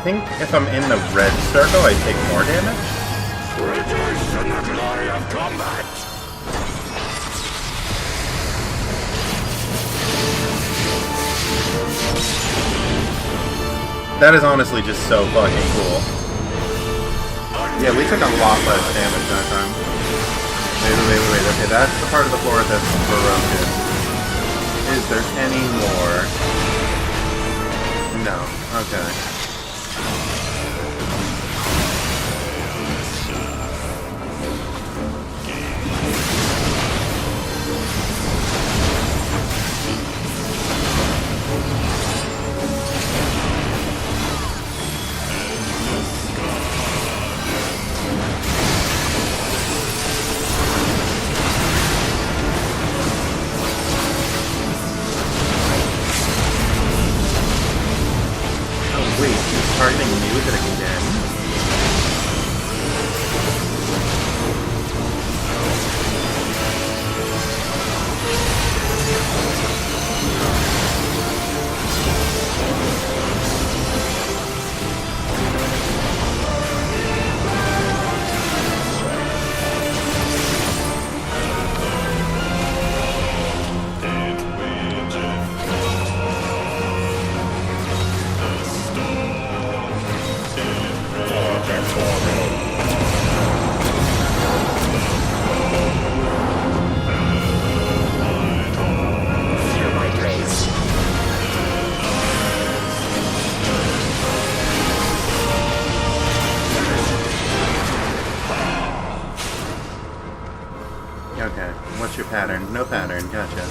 think if I'm in the red circle, I take more damage. Rejoice in the glory of combat! That is honestly just so fucking cool. Yeah, we took a lot less damage that time. Wait. Okay, that's the part of the floor that's broken. Is there any more? No. Okay. Wait, he's targeting me with it again? Okay, what's your pattern? No pattern, gotcha.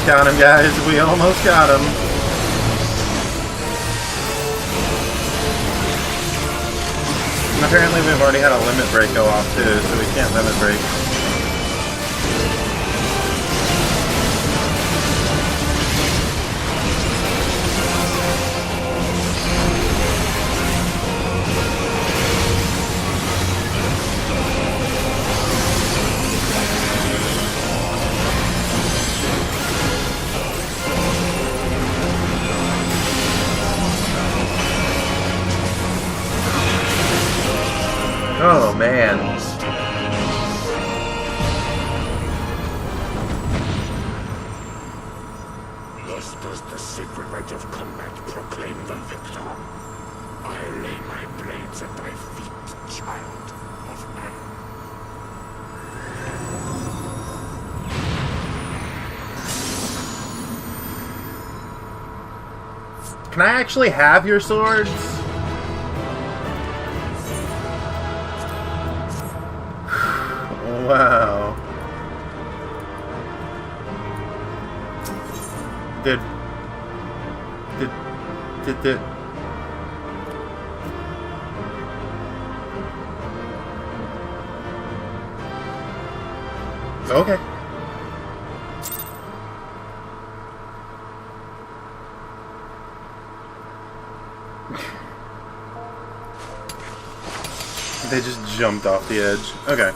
Got him, guys. We almost got him. And apparently we've already had a limit break go off too, so we can't limit break. Oh, man. Thus does the sacred rite of combat proclaim the victor. I lay my blades at thy feet, child of man. Can I actually have your swords? Wow. Did okay. They just jumped off the edge. Okay.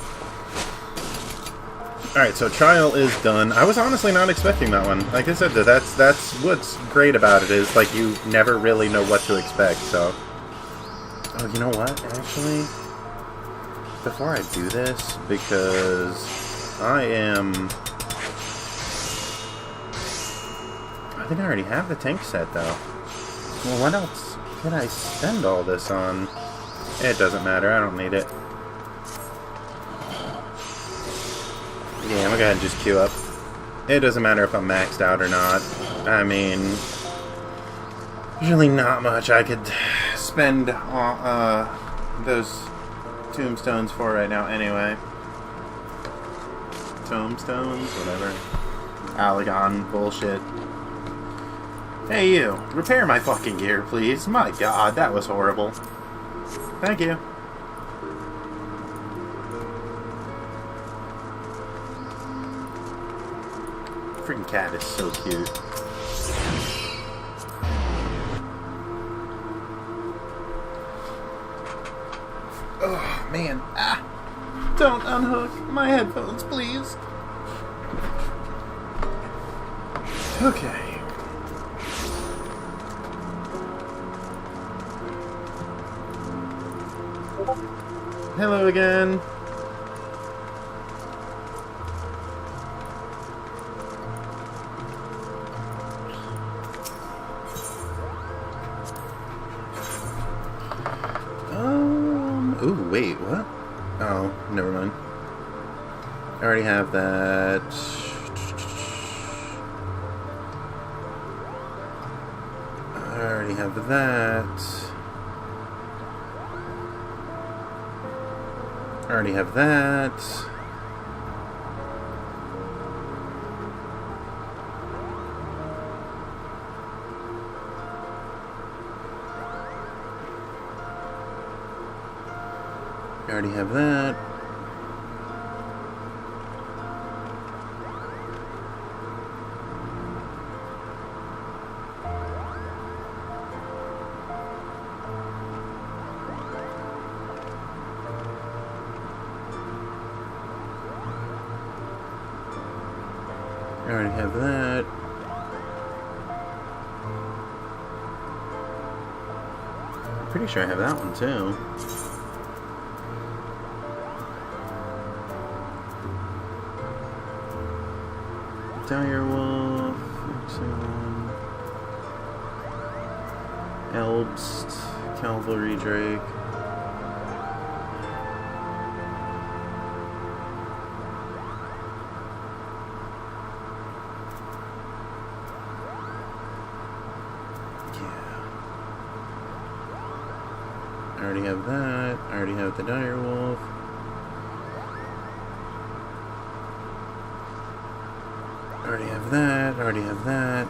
Alright, so trial is done. I was honestly not expecting that one. Like I said, that's what's great about it, is like you never really know what to expect, so. Oh, you know what? Actually, before I do this, because I think I already have the tank set, though. Well, what else could I spend all this on? It doesn't matter, I don't need it. Yeah, I'm gonna go ahead and just queue up. It doesn't matter if I'm maxed out or not. I mean, there's really not much I could spend on those tombstones for right now anyway. Tombstones, whatever. Allegon bullshit. Hey you, repair my fucking gear, please. My god, that was horrible. Thank you. Freaking cat is so cute. Oh, man. Ah! Don't unhook my headphones, please. Okay. Hello again. Ooh, wait, what? Oh, never mind. I already have that. I already have that. I already have that. I already have that. I already have that. I'm pretty sure I have that one too. Direwolf, Elbst, Cavalry Drake. I already have that. I already have the Direwolf. I already have that. I already have that.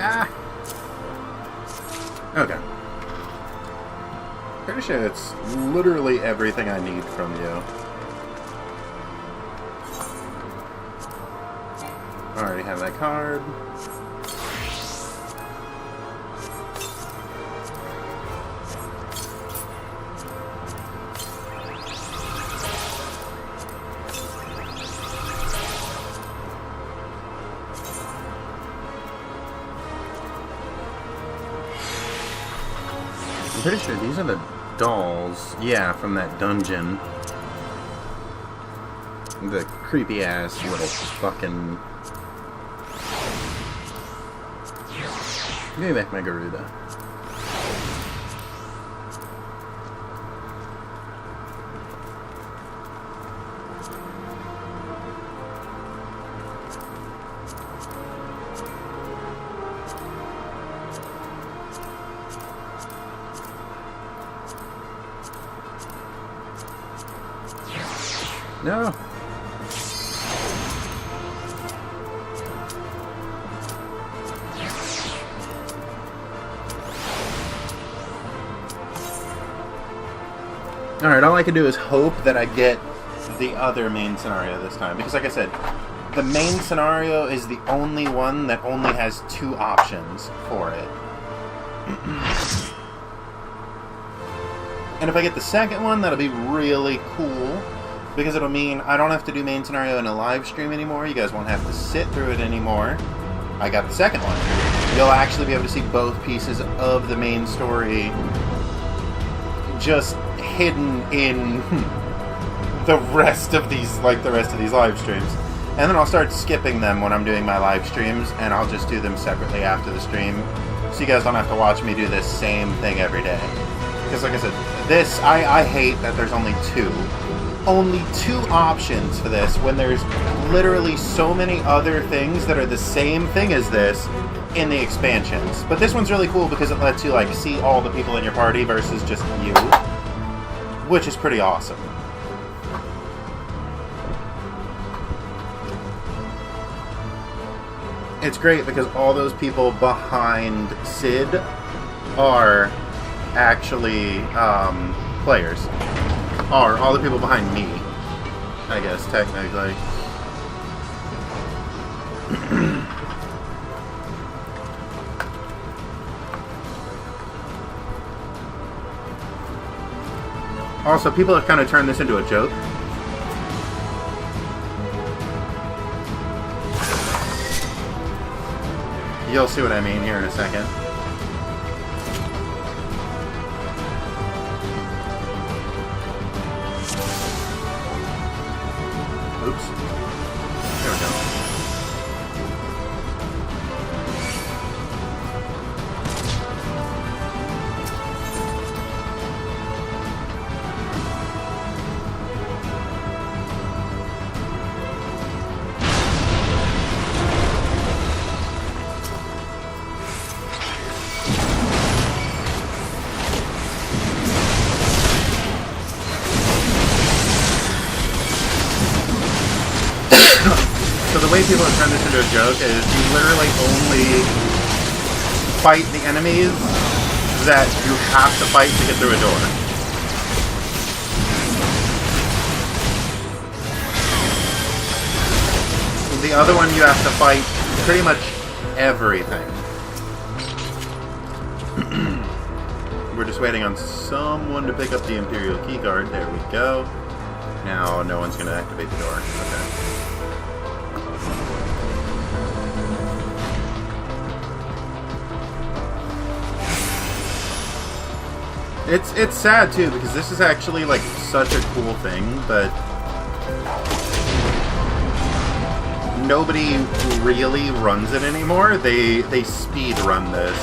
Ah! Okay. Pretty sure it's literally everything I need from you. I already have that card. I'm pretty sure these are the dolls. Yeah, from that dungeon. The creepy ass little fucking... Give me back my Garuda. No. Alright, all I can do is hope that I get the other main scenario this time. Because like I said, the main scenario is the only one that only has 2 options for it. And if I get the second one, that'll be really cool. Because it'll mean I don't have to do main scenario in a live stream anymore. You guys won't have to sit through it anymore. I got the second one. You'll actually be able to see both pieces of the main story just hidden in the rest of these live streams. And then I'll start skipping them when I'm doing my live streams, and I'll just do them separately after the stream. So you guys don't have to watch me do this same thing every day. Because like I said, I hate that there's only 2 options for this when there's literally so many other things that are the same thing as this in the expansions. But this one's really cool because it lets you like see all the people in your party versus just you, which is pretty awesome. It's great because all those people behind Sid are actually players. Or all the people behind me, I guess, technically. Also, people have kind of turned this into a joke. You'll see what I mean here in a second. Oops. There we go. So the way people have turned this into a joke is you literally only fight the enemies that you have to fight to get through a door. The other one you have to fight pretty much everything. We're just waiting on someone to pick up the Imperial keycard. There we go. Now no one's going to activate the door. Okay. It's sad too because this is actually like such a cool thing, but nobody really runs it anymore. They speed run this,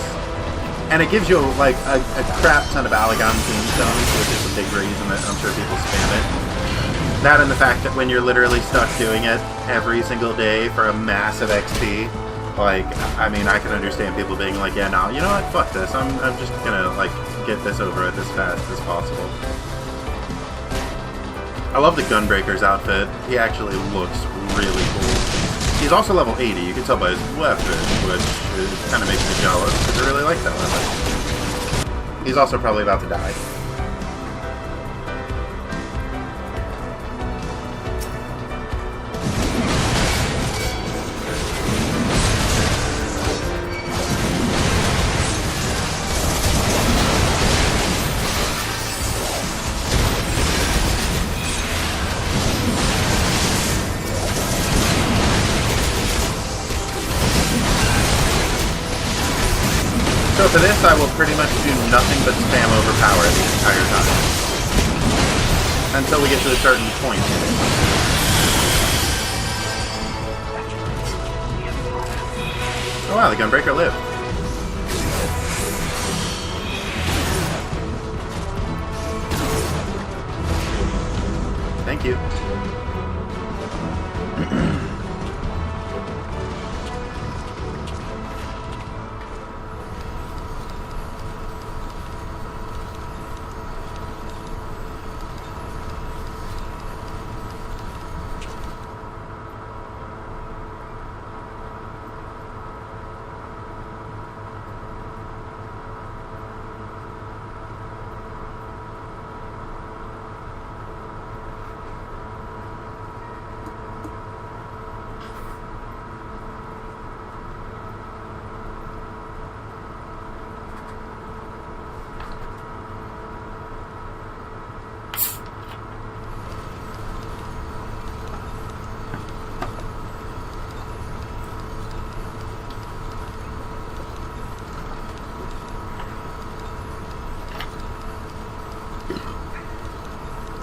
and it gives you like a crap ton of Allagan tombstones, which is a big reason that I'm sure people spam it. That and the fact that when you're literally stuck doing it every single day for a massive XP, like, I mean, I can understand people being like, yeah, no, you know what, fuck this, I'm just gonna, like, get this over with as fast as possible. I love the Gunbreaker's outfit. He actually looks really cool. He's also level 80, you can tell by his weapon, which kind of makes me jealous, because I really like that weapon. He's also probably about to die. So for this, I will pretty much do nothing but spam overpower the entire time. Until we get to a certain point. Oh wow, the Gunbreaker lived. Thank you.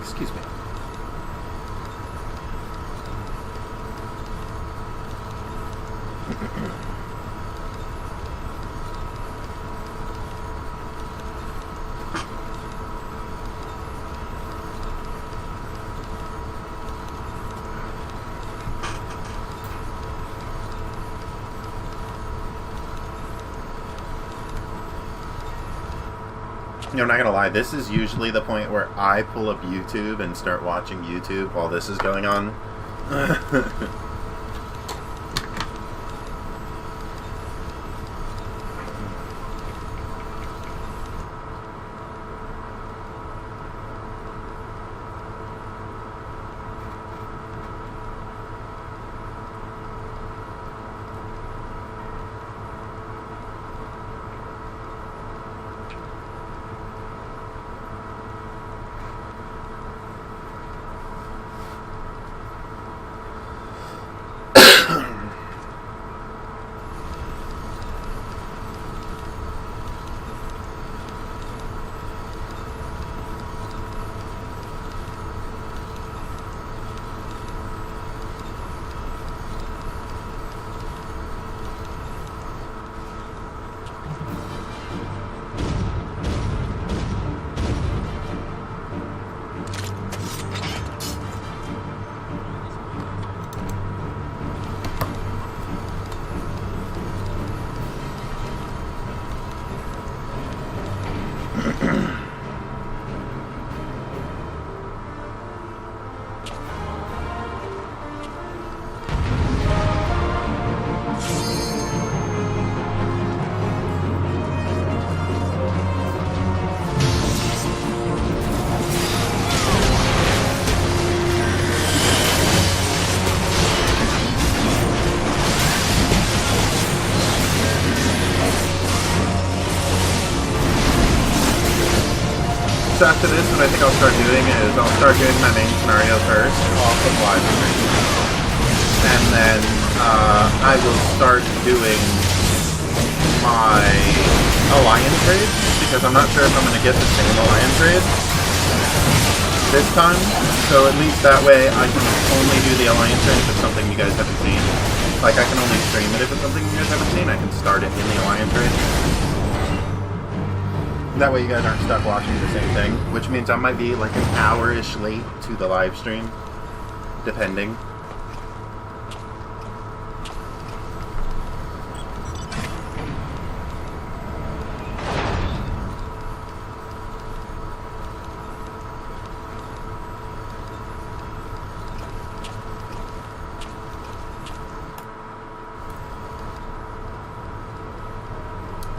Excuse me. You know, I'm not gonna lie, this is usually the point where I pull up YouTube and start watching YouTube while this is going on. So after this, what I think I'll start doing is I'll start doing my main scenario first off of live stream. And then I will start doing my alliance raids, because I'm not sure if I'm going to get the same alliance raid this time. So at least that way I can only do the alliance raid if it's something you guys haven't seen. Like, I can only stream it if it's something you guys haven't seen. I can start it in the alliance raid. That way you guys aren't stuck watching the same thing, which means I might be like an hour-ish late to the live stream, depending.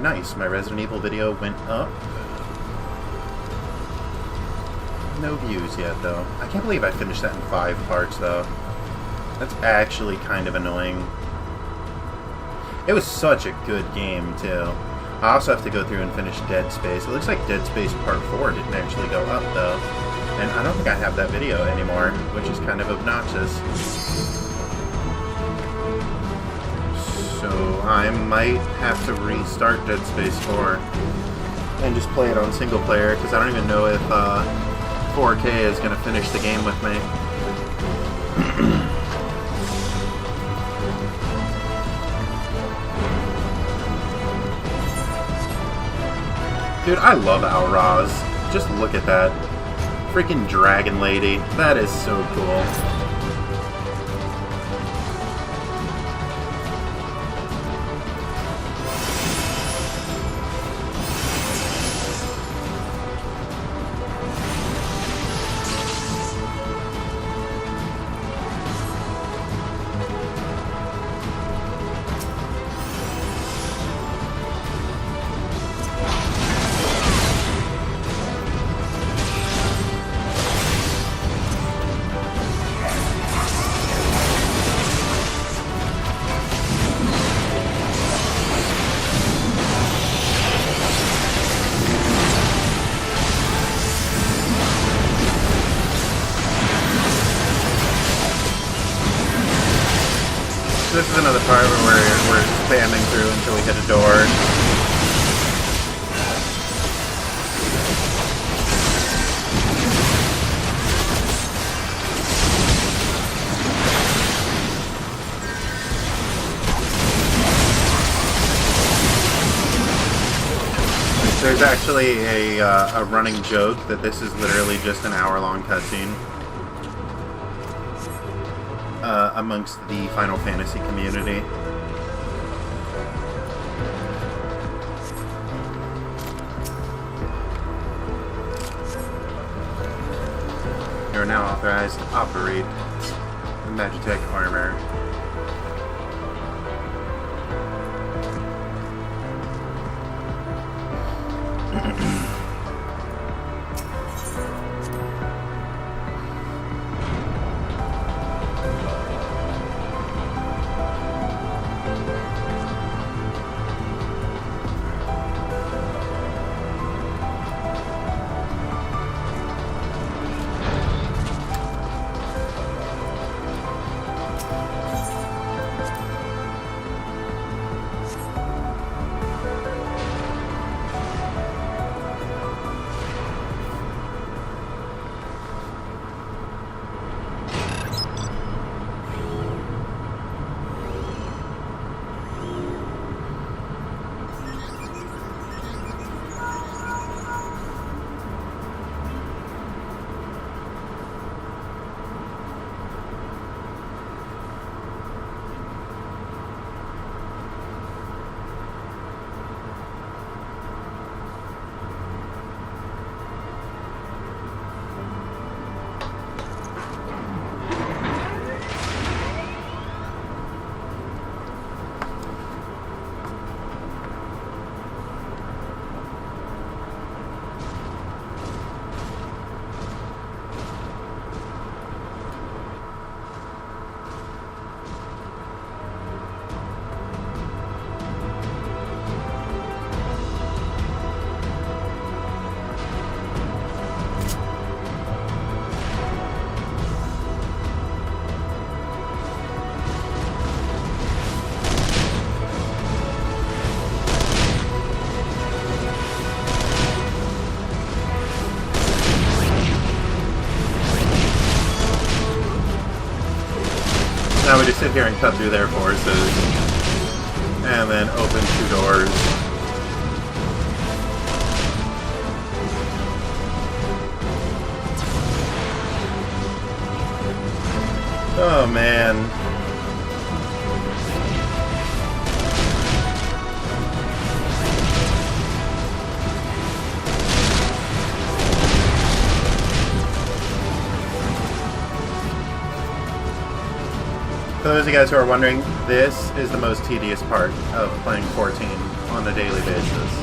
Nice, my Resident Evil video went up. No views yet, though. I can't believe I finished that in 5 parts, though. That's actually kind of annoying. It was such a good game, too. I also have to go through and finish Dead Space. It looks like Dead Space Part 4 didn't actually go up, though. And I don't think I have that video anymore, which is kind of obnoxious. So I might have to restart Dead Space 4 and just play it on single player, because I don't even know if 4K is going to finish the game with me. Dude, I love Alraz. Just look at that. Freaking Dragon Lady. That is so cool. This is another part where we're spamming through until we hit a door. There's actually a running joke that this is literally just an hour-long cutscene amongst the Final Fantasy community. You are now authorized to operate Magitech armor. Now we just sit here and cut through their forces, and then open 2 doors. Oh man. For those of you guys who are wondering, this is the most tedious part of playing 14 on a daily basis.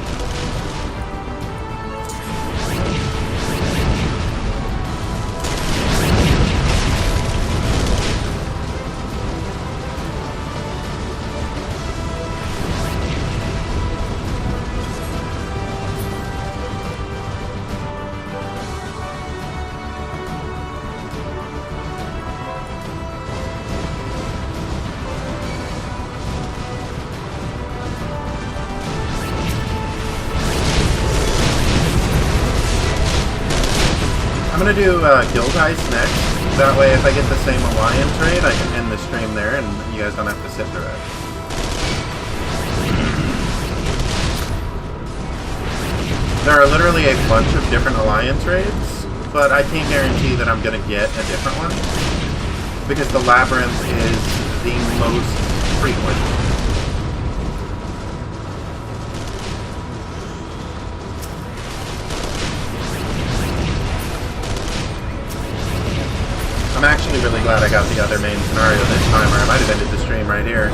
I'm gonna do Guild Heist next. That way, if I get the same Alliance raid, I can end the stream there, and you guys don't have to sit through it. There are literally a bunch of different Alliance raids, but I can't guarantee that I'm gonna get a different one because the Labyrinth is the most frequent. I'm actually really glad I got the other main scenario this time, or I might have ended the stream right here.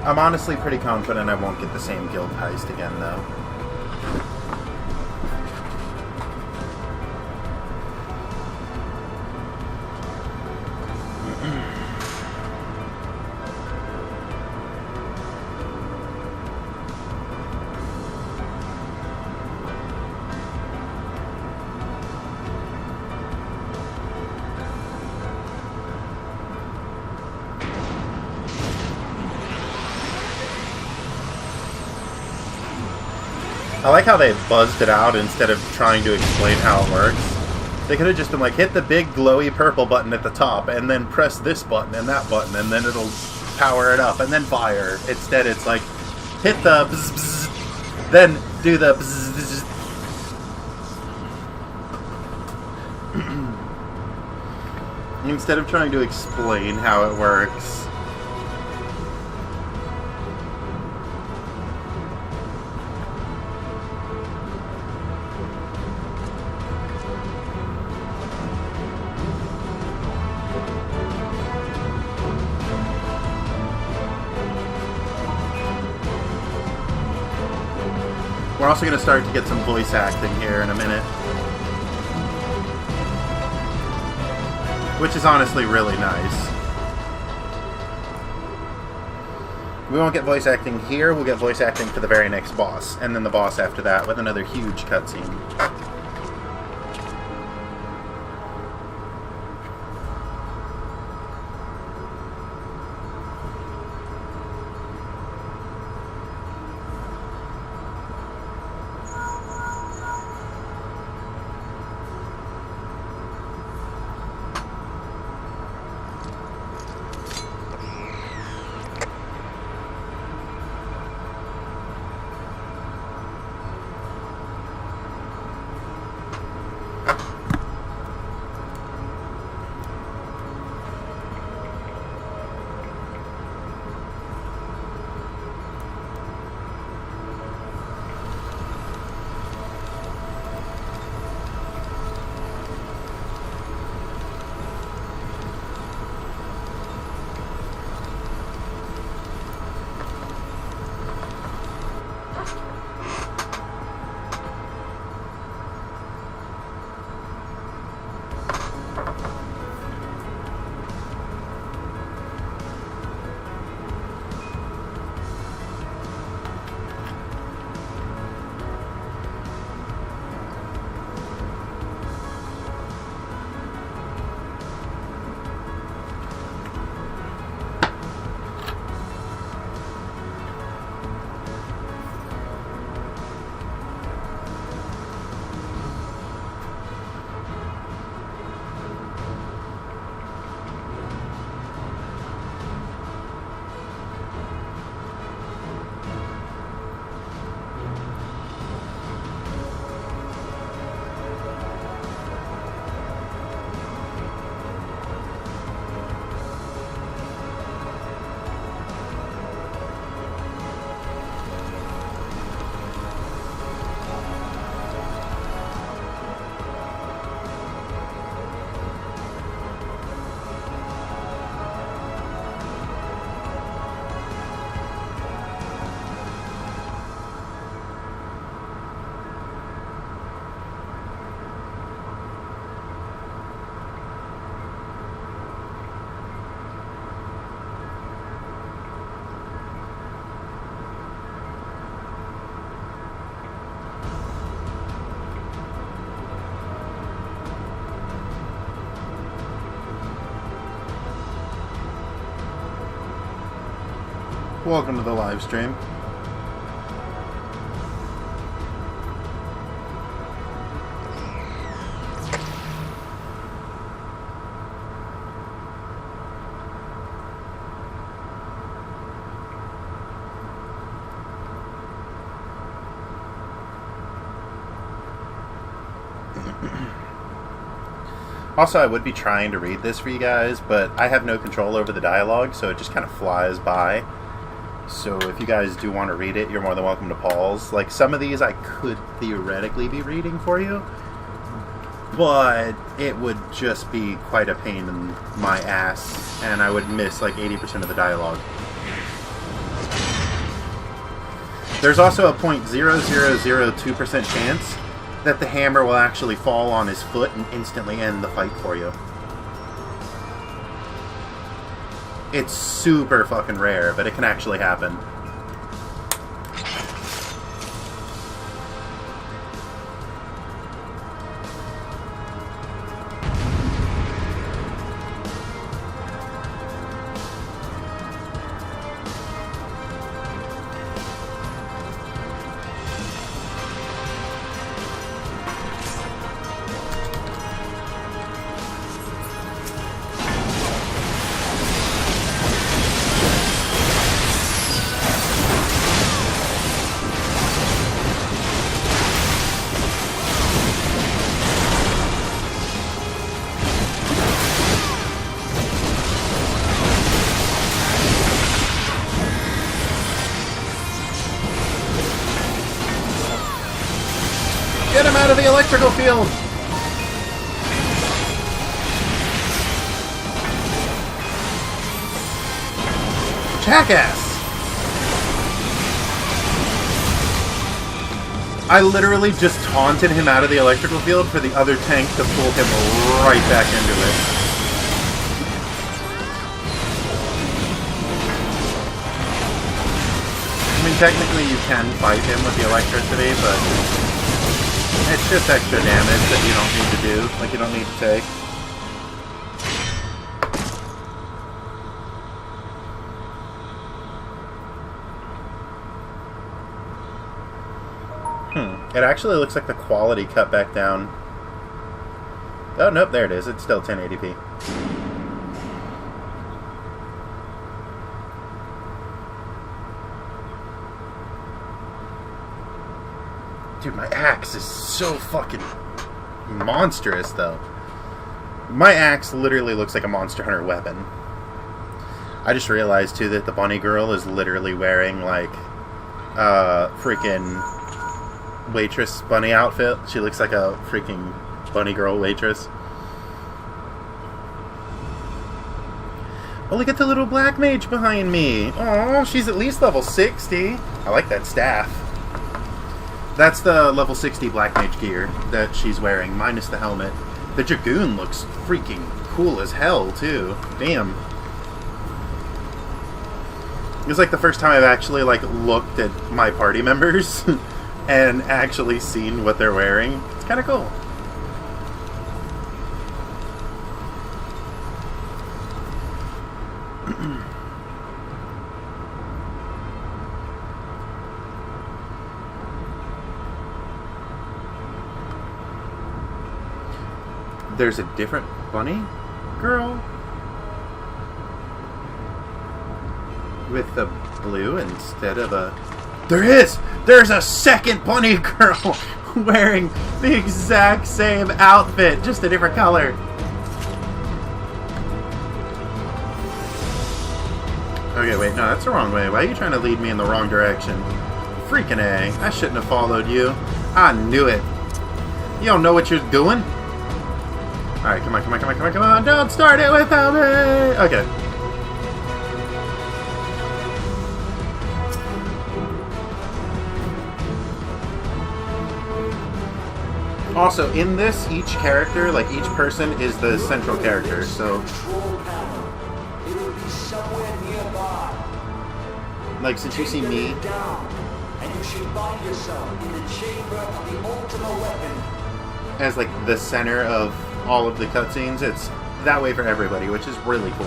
I'm honestly pretty confident I won't get the same guild heist again, though. I like how they buzzed it out instead of trying to explain how it works. They could have just been like, hit the big glowy purple button at the top, and then press this button and that button, and then it'll power it up, and then fire. Instead, it's like, hit the bzz, bzz, then do the bzz, bzz. Instead of trying to explain how it works. We're also going to start to get some voice acting here in a minute. Which is honestly really nice. We won't get voice acting here, we'll get voice acting for the very next boss. And then the boss after that with another huge cutscene. Welcome to the live stream. Also, I would be trying to read this for you guys, but I have no control over the dialogue, so it just kind of flies by. So if you guys do want to read it, you're more than welcome to pause. Like, some of these I could theoretically be reading for you, but it would just be quite a pain in my ass, and I would miss like 80% of the dialogue. There's also a 0.0002% chance that the hammer will actually fall on his foot and instantly end the fight for you. It's super fucking rare, but it can actually happen. the electrical field! Jackass! I literally just taunted him out of the electrical field for the other tank to pull him right back into it. I mean, technically you can fight him with the electricity, but it's just extra damage that you don't need to do, like you don't need to take. It actually looks like the quality cut back down. Oh, nope, there it is. It's still 1080p. Dude, my axe is so fucking monstrous, though. My axe literally looks like a Monster Hunter weapon. I just realized, too, that the bunny girl is literally wearing, like, freaking waitress bunny outfit. She looks like a freaking bunny girl waitress. Oh, look at the little black mage behind me. Oh, she's at least level 60. I like that staff. That's the level 60 black mage gear that she's wearing, minus the helmet. The Dragoon looks freaking cool as hell, too. Damn. It was like the first time I've actually, like, looked at my party members and actually seen what they're wearing. It's kind of cool. There's a different bunny girl with the blue instead of a... There's a second bunny girl wearing the exact same outfit, just a different color. Okay, wait, no, that's the wrong way. Why are you trying to lead me in the wrong direction? Freaking A. I shouldn't have followed you. I knew it. You don't know what you're doing? Alright, come on, come on, come on, come on, come on. Don't start it without me! Okay. Also, in this, each character, like each person, is the central character, so... Like, since you see me... as, like, the center of all of the cutscenes, it's that way for everybody, which is really cool.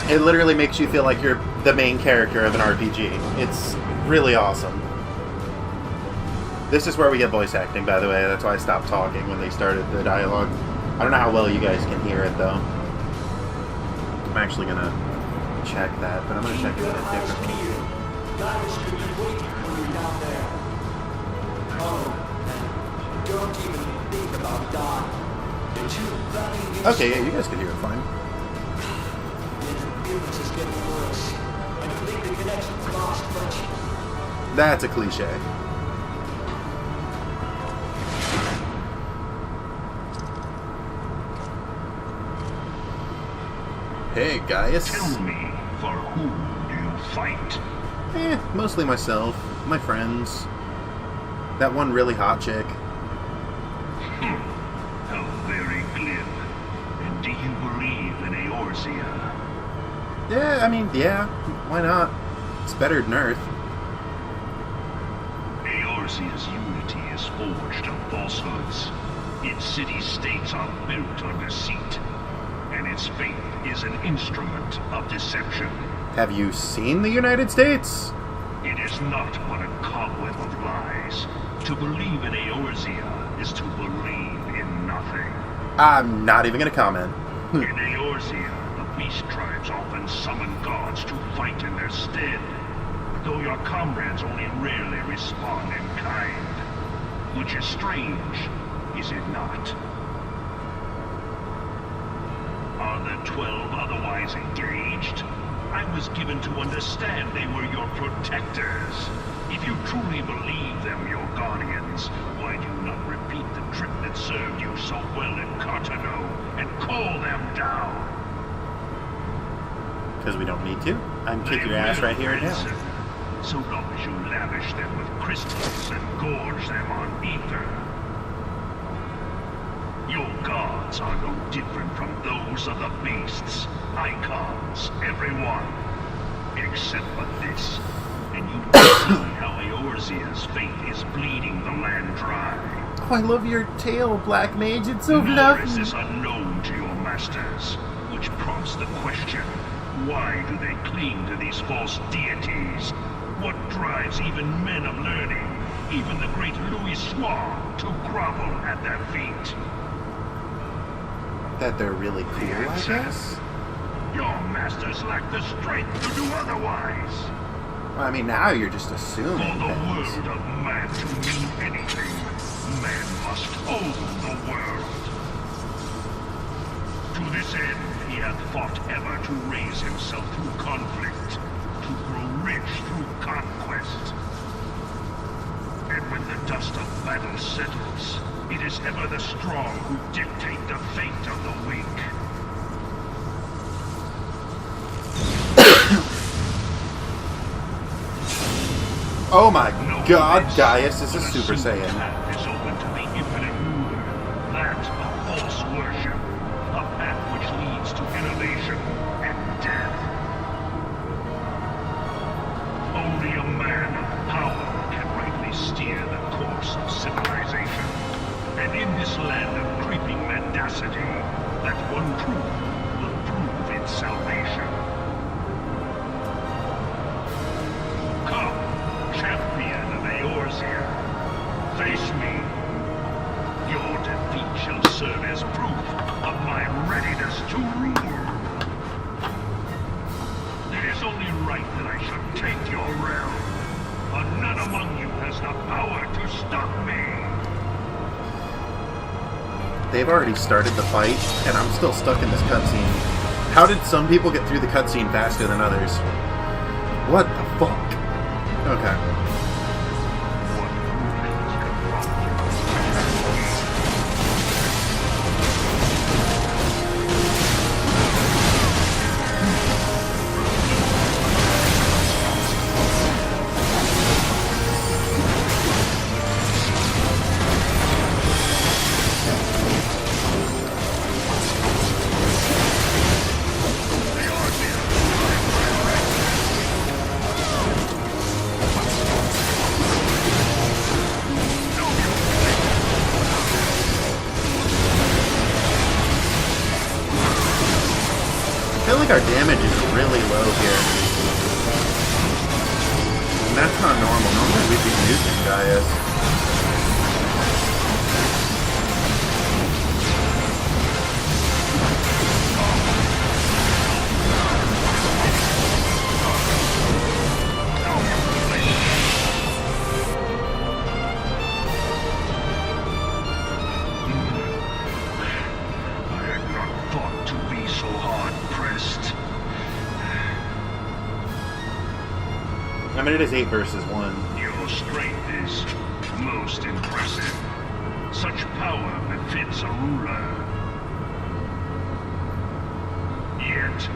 It literally makes you feel like you're the main character of an RPG. It's really awesome. This is where we get voice acting, by the way. That's why I stopped talking when they started the dialogue. I don't know how well you guys can hear it, though. I'm actually going to check that, but I'm going to check it in a different way. Don't even think about dying. Okay, yeah, you guys can hear it fine. That's a cliche. Hey, Gaius. Tell me, for whom do you fight? Mostly myself, my friends. That one really hot chick. How very glib. And do you believe in Eorzea? Yeah, I mean, yeah. Why not? It's better than Earth. Eorzea's unity is forged of falsehoods. Its city-states are built on deceit. And its faith is an instrument of deception. Have you seen the United States? It is not but a cobweb of lies. To believe in Eorzea is to believe in nothing. I'm not even going to comment. In Eorzea, the beast tribes often summon gods to fight in their stead, though your comrades only rarely respond in kind. Which is strange, is it not? Are the 12 otherwise engaged? I was given to understand they were your protectors. If you truly believe them your guardians, why do you not repeat repeat the trick that served you so well in Cartano and call them down. Because we don't need to. I can kick They your ass will right here and answer, now. so long as you lavish them with crystals and gorge them on ether. Your gods are no different from those of the beasts. Icons, everyone. Except for this. And you see how Eorzea's fate is bleeding the land dry. Oh, I love your tail, Black Mage. It's so Nor is fluffy. this unknown to your masters, which prompts the question, why do they cling to these false deities? What drives even men of learning, even the great Louis Swan, to grovel at their feet? That they're really cool, I guess? Your masters lack the strength to do otherwise. Well, I mean, now you're just For assuming the things. word of man to mean anything, man must own the world. To this end, he hath fought ever to raise himself through conflict, to grow rich through conquest. And when the dust of battle settles, it is ever the strong who dictate the fate of the weak. Oh my No god, place Gaius is a but Super single Saiyan. path is open to the infinite ruler. That of false worship. A path which leads to innovation and death. Only a man of power can rightly steer the course of civilization. And in this land of creeping mendacity, that one truth will prove its salvation. Come, champion of Eorzea, face me. Your defeat shall serve as proof of my readiness to rule. It is only right that I should take your realm, but none among you has the power to stop me. They've already started the fight, and I'm still stuck in this cutscene. How did some people get through the cutscene faster than others? What the fuck? Okay. What rulings can prompt you? I feel like our damage is really low here. And that's not normal. Normally we'd be using Gaius. I had not thought to be so hard-pressed. I mean, it is 8 versus 1. Your strength is most impressive. Such power befits a ruler. Yet,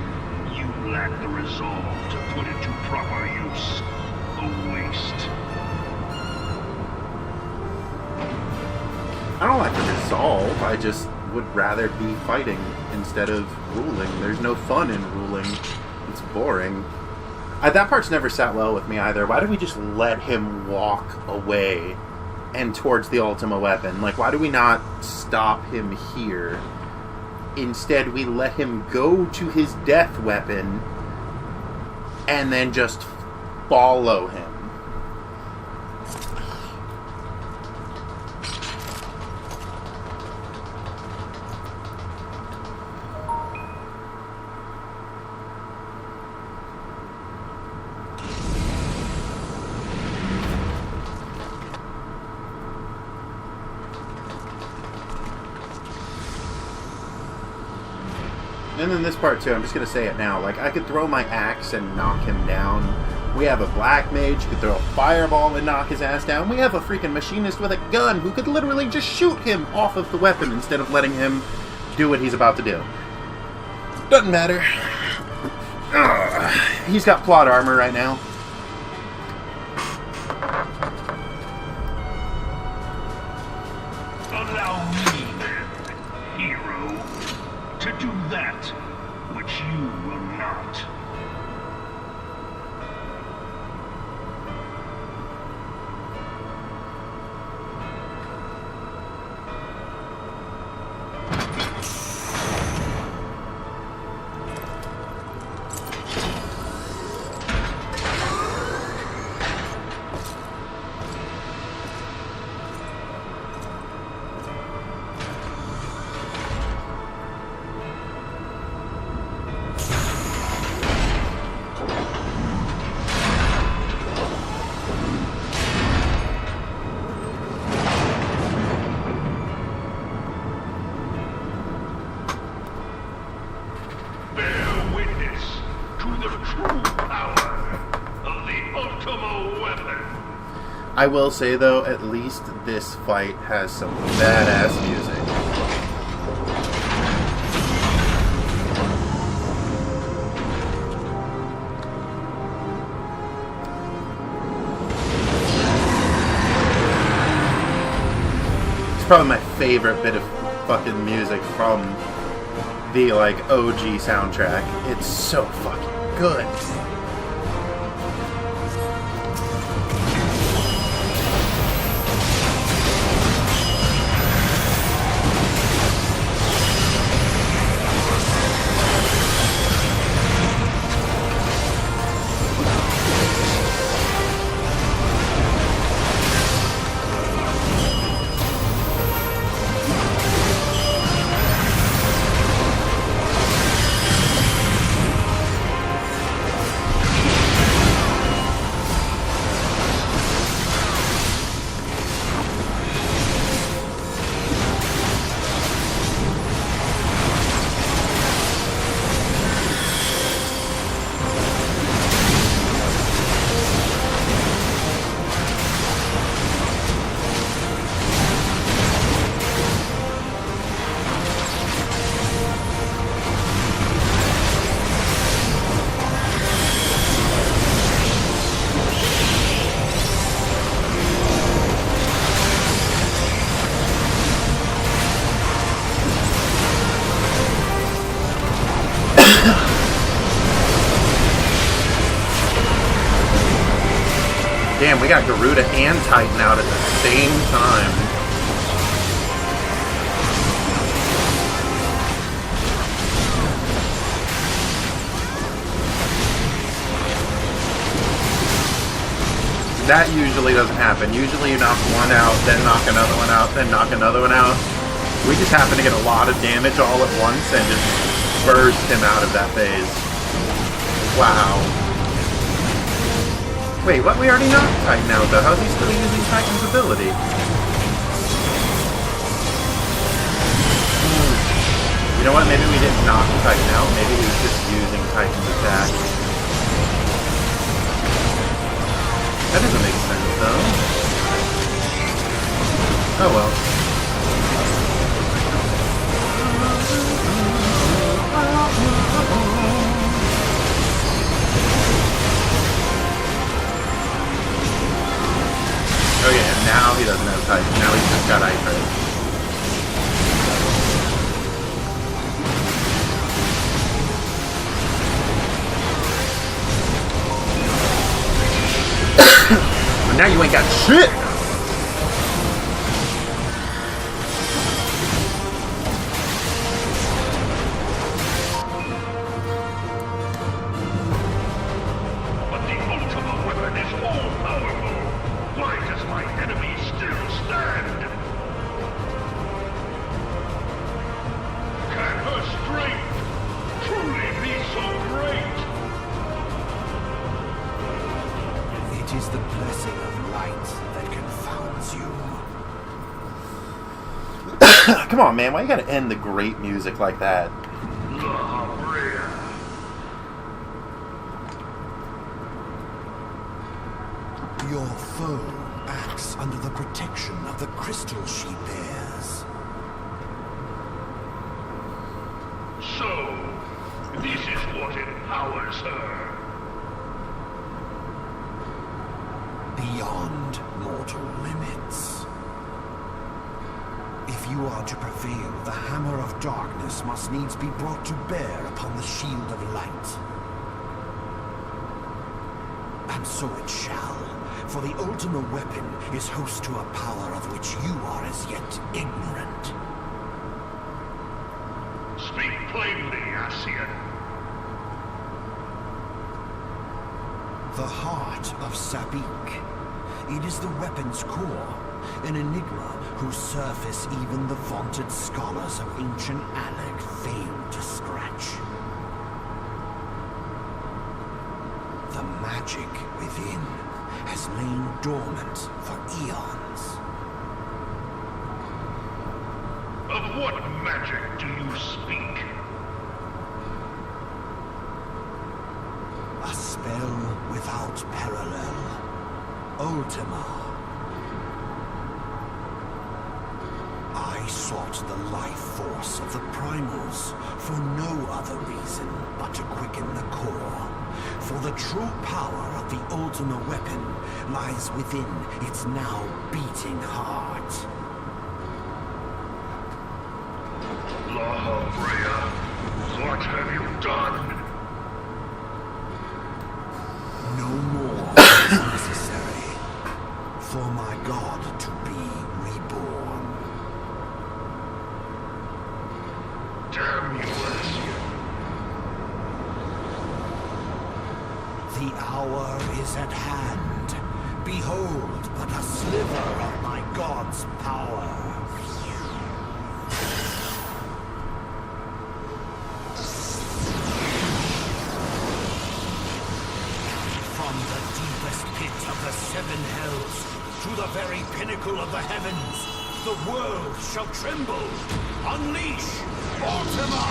you lack the resolve to put it to proper use. A waste. I don't like the resolve. I just would rather be fighting instead of ruling. There's no fun in ruling. It's boring. That part's never sat well with me either. Why do we just let him walk away and towards the Ultima weapon? Like, why do we not stop him here? Instead, we let him go to his death weapon and then just follow him. And then this part too, I'm just going to say it now. Like, I could throw my axe and knock him down We have a black mage who could throw a fireball and knock his ass down. We have a freaking machinist with a gun who could literally just shoot him off of the weapon instead of letting him do what he's about to do. Doesn't matter. He's got plot armor right now. Allow me, then, hero, to do that which you will not. I will say, though, at least this fight has some badass music. It's probably my favorite bit of fucking music from the, like, OG soundtrack. It's so fucking good. Damn, we got Garuda and Titan out at the same time. That usually doesn't happen. Usually you knock one out, then knock another one out, then knock another one out. We just happen to get a lot of damage all at once and just burst him out of that phase. Wow. Wait, what? We already knocked Titan out, though. How's he still using Titan's ability? You know what? Maybe we didn't knock Titan out. Maybe he was just using Titan's attack. That doesn't make sense, though. Oh, well. Oh yeah, now he doesn't have Titan. Now he's just got Ice Red. But now you ain't got shit! But the ultimate weapon is all powerful. Why does my enemy still stand? Can her strength truly be so great? It is the blessing of light that confounds you. Come on, man. Why you gotta end the great music like that? La Brea. Your foe acts under the protection of the crystal she bears. So, this is what empowers her. Beyond mortal limits. If you are to prevail, the Hammer of Darkness must needs be brought to bear upon the Shield of Light. And so it shall, for the Ultima weapon is host to a power of which you are as yet ignorant. Speak plainly, Ascian. The heart of Sabik. It is the weapon's core, an enigma whose surface even the vaunted scholars of ancient Alec failed to scratch. The magic within has lain dormant for eons. Of what magic do you speak? A spell without parallel. Ultima. I sought the life force of the primals for no other reason but to quicken the core. For the true power of the Ultima weapon lies within its now beating heart. Law Freya, what have you done? No more is necessary for my god to be reborn. Damn you, Ascian. The hour is at hand. Behold but a sliver of my god's power. From the deepest pit of the seven hells to the very pinnacle of the heavens, the world shall tremble. Unleash Ultima!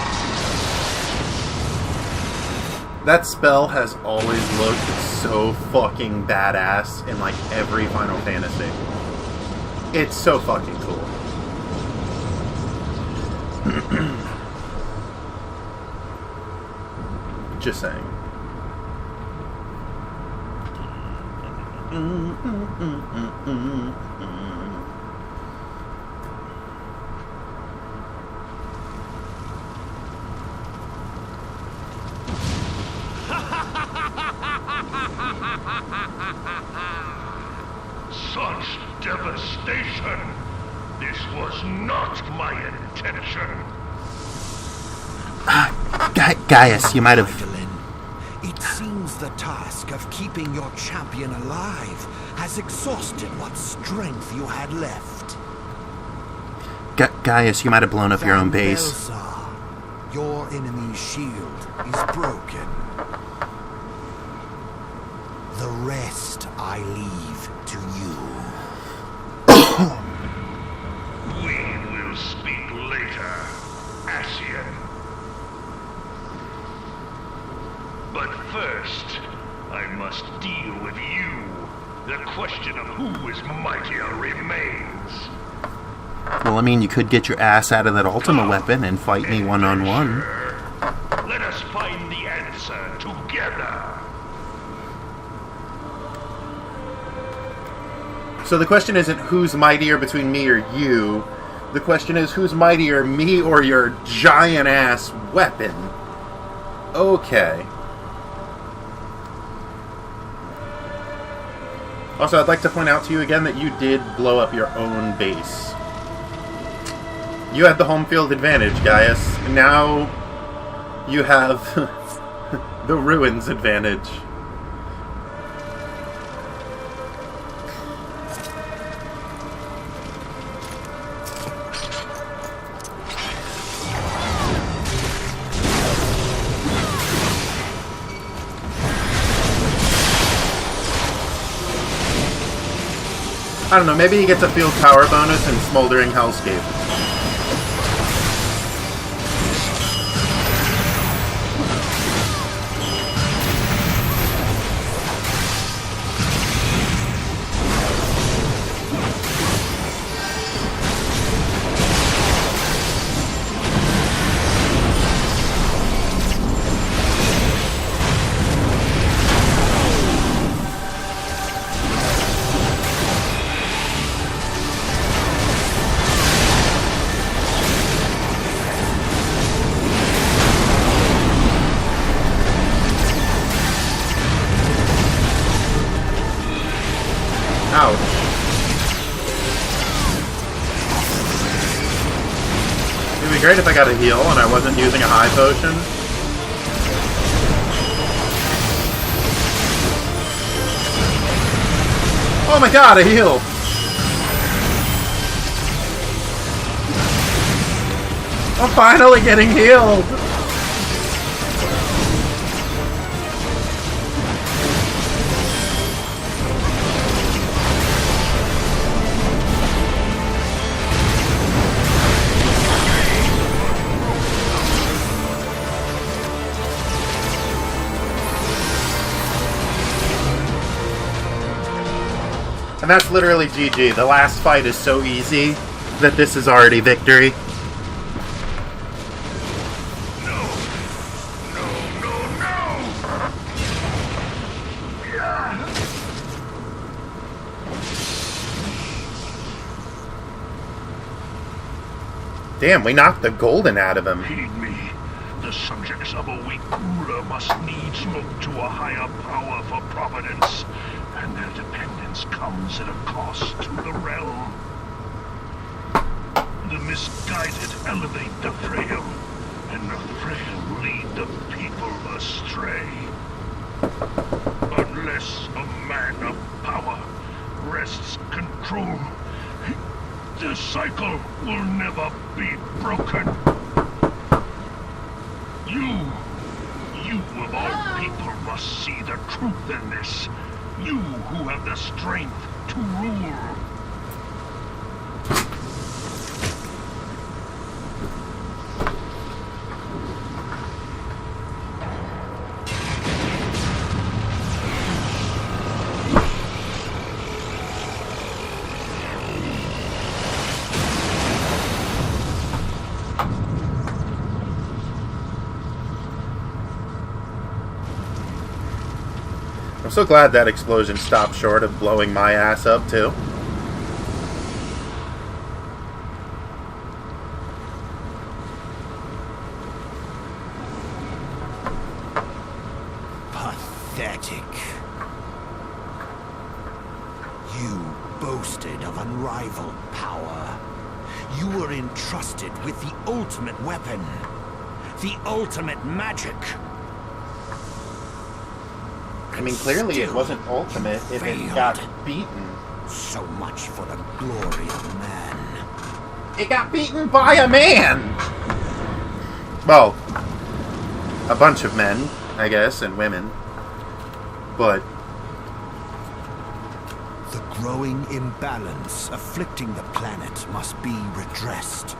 That spell has always looked so fucking badass in like every Final Fantasy. It's so fucking cool. Just saying. Such devastation! This was not my intention. Gaius, you might have... Magdalene, it seems the task of keeping your champion alive has exhausted what strength you had left. Gaius, you might have blown up your own base. Belzar, your enemy's shield is broken. The rest I leave to you. We will speak later, Ascian. But first, I must deal with you. The question of who is mightier remains. Well, I mean, you could get your ass out of that Ultima weapon and fight me one-on-one. Let us find the answer together. So the question isn't who's mightier between me or you. The question is who's mightier, me or your giant-ass weapon. Okay. Also, I'd like to point out to you again that you did blow up your own base. You had the home field advantage, Gaius. Now you have the ruins advantage. I don't know, maybe he gets a field power bonus in Smoldering Hellscape. be great if I got a heal and I wasn't using a high potion. Oh my god, a heal! I'm finally getting healed! And that's literally GG. The last fight is so easy that this is already victory. No! No, no, no! Damn, we knocked the golden out of him. Heed me. The subjects of a weak ruler must needs look to a higher power for providence, and their dependence comes at a cost to the realm. The misguided elevate the frail, and the frail lead the people astray. Unless a man of power wrests control, the cycle will never be broken. You of all people must see the truth in this. You who have the strength to rule. I'm so glad that explosion stopped short of blowing my ass up, too. Pathetic. You boasted of unrivaled power. You were entrusted with the ultimate weapon, the ultimate magic. I mean, clearly it wasn't ultimate if it got beaten. So much for the glory of man. It got beaten by a man! Well, a bunch of men, I guess, and women. But the growing imbalance afflicting the planet must be redressed.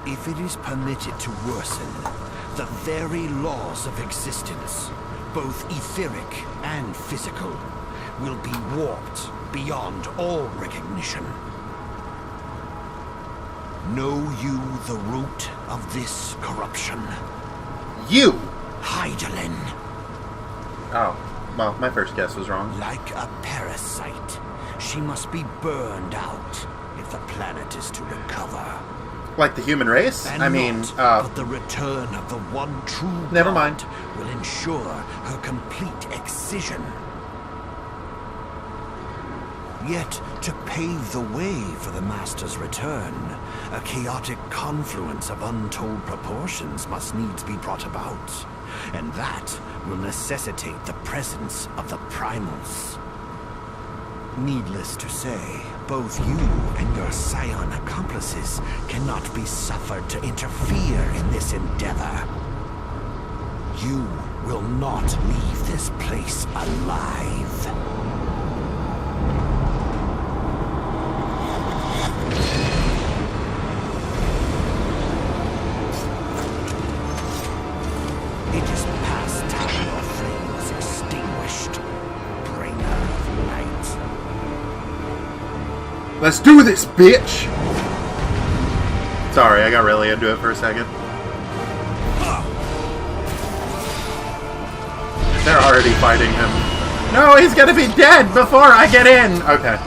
If it is permitted to worsen, the very laws of existence, both etheric and physical, will be warped beyond all recognition. Know you the root of this corruption? you! Hydaelyn. Oh, well, my first guess was wrong. Like a parasite, she must be burned out if the planet is to recover. Like the human race? And I mean, but the return of the one true never God mind. will ensure her complete excision. Yet, to pave the way for the Master's return, a chaotic confluence of untold proportions must needs be brought about. And that will necessitate the presence of the Primals. Needless to say, both you and your Scion accomplices cannot be suffered to interfere in this endeavor. You will not leave this place alive. It is past time your flame was extinguished, bringer of light. Let's do this, bitch! Sorry, I got really into it for a second. They're already fighting him. No, he's gonna be dead before I get in! Okay.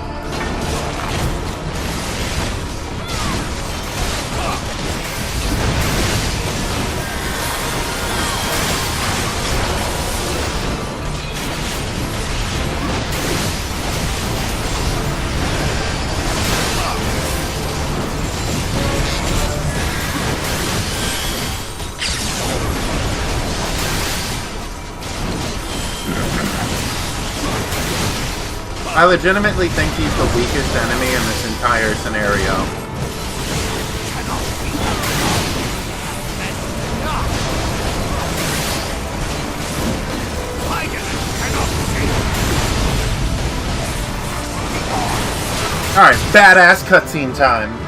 I legitimately think he's the weakest enemy in this entire scenario. Alright, badass cutscene time.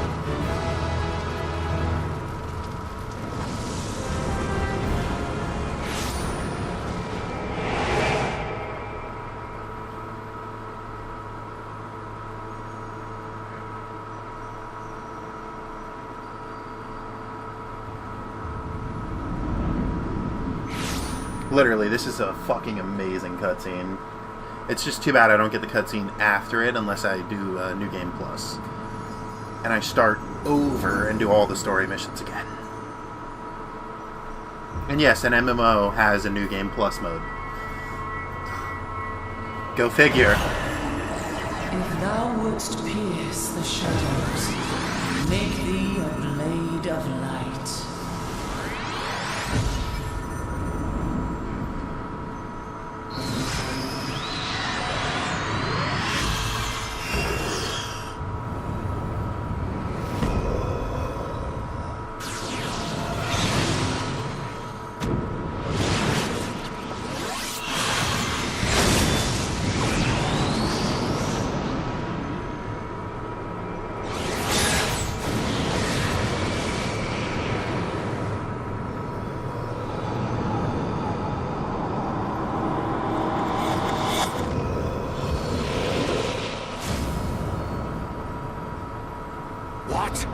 Literally, this is a fucking amazing cutscene. It's just too bad I don't get the cutscene after it unless I do New Game Plus. And I start over and do all the story missions again. And yes, an MMO has a New Game Plus mode. Go figure. If thou wouldst pierce the shadows, make thee a blade of light. What?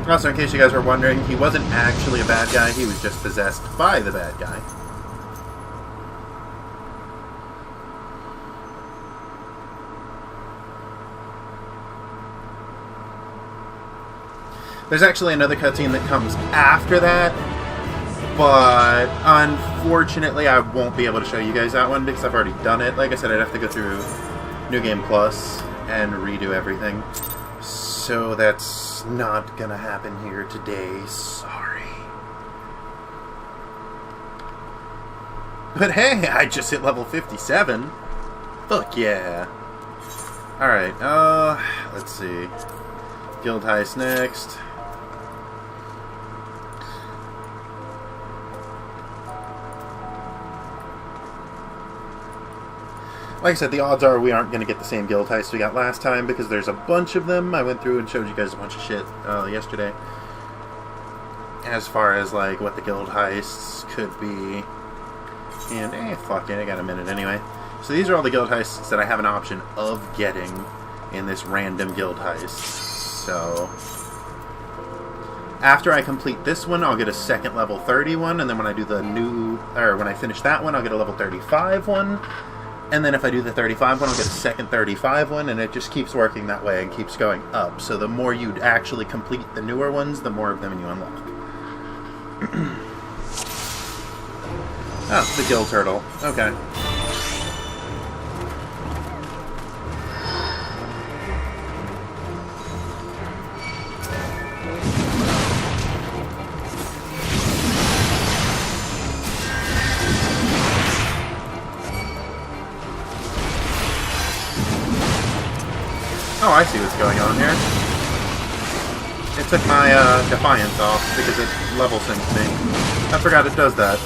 Also, in case you guys were wondering, he wasn't actually a bad guy, he was just possessed by the bad guy. There's actually another cutscene that comes after that, but unfortunately I won't be able to show you guys that one because I've already done it. Like I said, I'd have to go through New Game Plus and redo everything. So that's not gonna happen here today. Sorry. But hey, I just hit level 57. Fuck yeah. Alright, let's see. Guild Heist next. Like I said, the odds are we aren't going to get the same guild heist we got last time because there's a bunch of them. I went through and showed you guys a bunch of shit yesterday. As far as, like, what the guild heists could be. And, fuck it, I got a minute anyway. So these are all the guild heists that I have an option of getting in this random guild heist. So after I complete this one, I'll get a second level 30 one, and then when I do the new, or when I finish that one, I'll get a level 35 one. And then if I do the 35 one, I'll get a second 35 one, and it just keeps working that way and keeps going up. So the more you actually complete the newer ones, the more of them you unlock. Oh, the Gill Turtle. Okay. Oh, I see what's going on here. It took my Defiance off because it level synced me. I forgot it does that.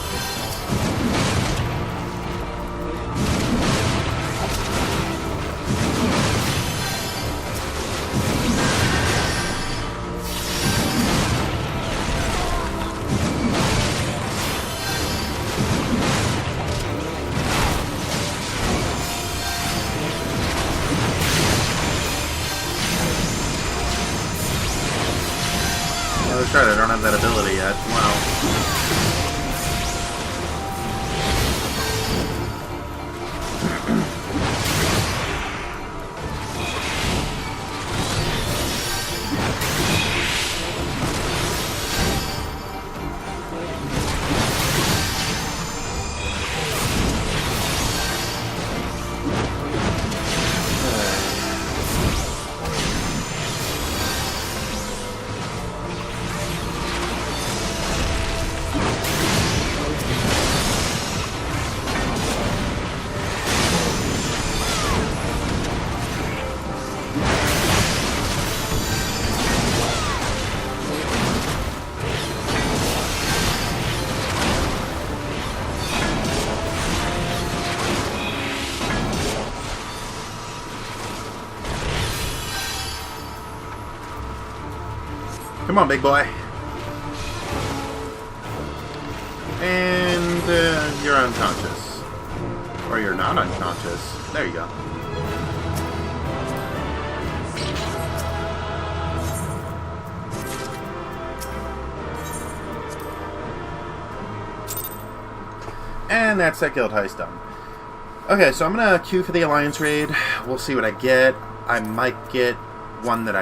That's right, I don't have that ability yet. Wow. Come on, big boy. And you're unconscious. Or you're not unconscious. There you go. And that's that guild heist done. Okay, so I'm gonna queue for the Alliance raid. We'll see what I get. I might get one of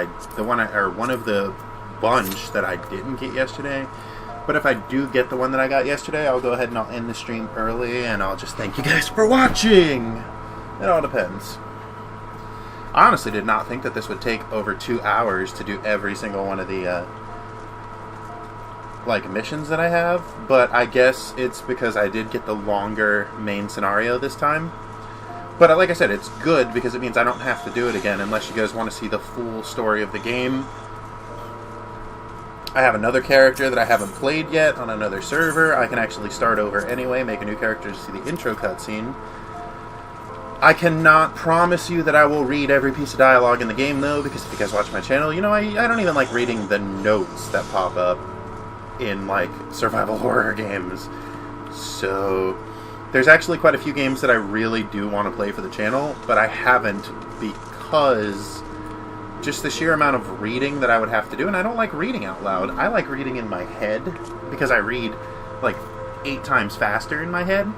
the bunch that I didn't get yesterday. But if I do get the one that I got yesterday, I'll go ahead and I'll end the stream early, and I'll just thank you guys for watching. It all depends. I honestly did not think that this would take over 2 hours to do every single one of the missions that I have, but I guess it's because I did get the longer main scenario this time. But like I said, it's good because it means I don't have to do it again unless you guys want to see the full story of the game. I have another character that I haven't played yet on another server. I can actually start over anyway, make a new character to see the intro cutscene. I cannot promise you that I will read every piece of dialogue in the game, though, because if you guys watch my channel, you know I don't even like reading the notes that pop up in, like, survival horror games. So there's actually quite a few games that I really do want to play for the channel, but I haven't because just the sheer amount of reading that I would have to do, and I don't like reading out loud. I like reading in my head, because I read, like, 8 times faster in my head.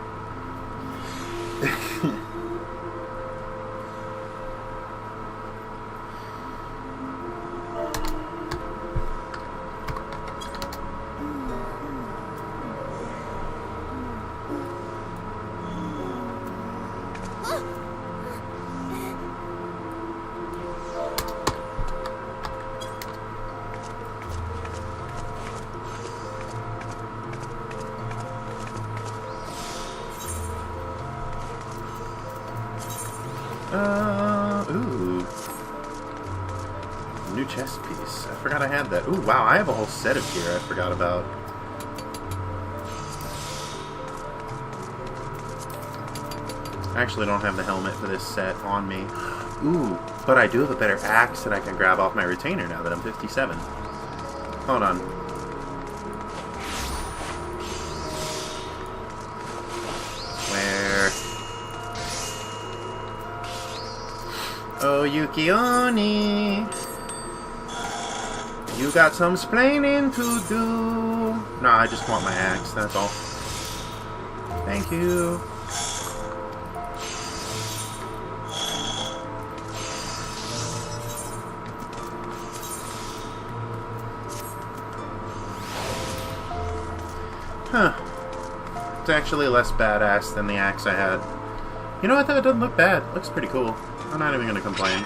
Ooh. New chest piece. I forgot I had that. Ooh, wow, I have a whole set of gear I forgot about. I actually don't have the helmet for this set on me. Ooh, but I do have a better axe that I can grab off my retainer now that I'm 57. Hold on. Where? Oh, Yuki-Oni! You got some splaining to do. No, I just want my axe, that's all. Thank you. Huh. It's actually less badass than the axe I had. You know what, though? It doesn't look bad. It looks pretty cool. I'm not even gonna complain.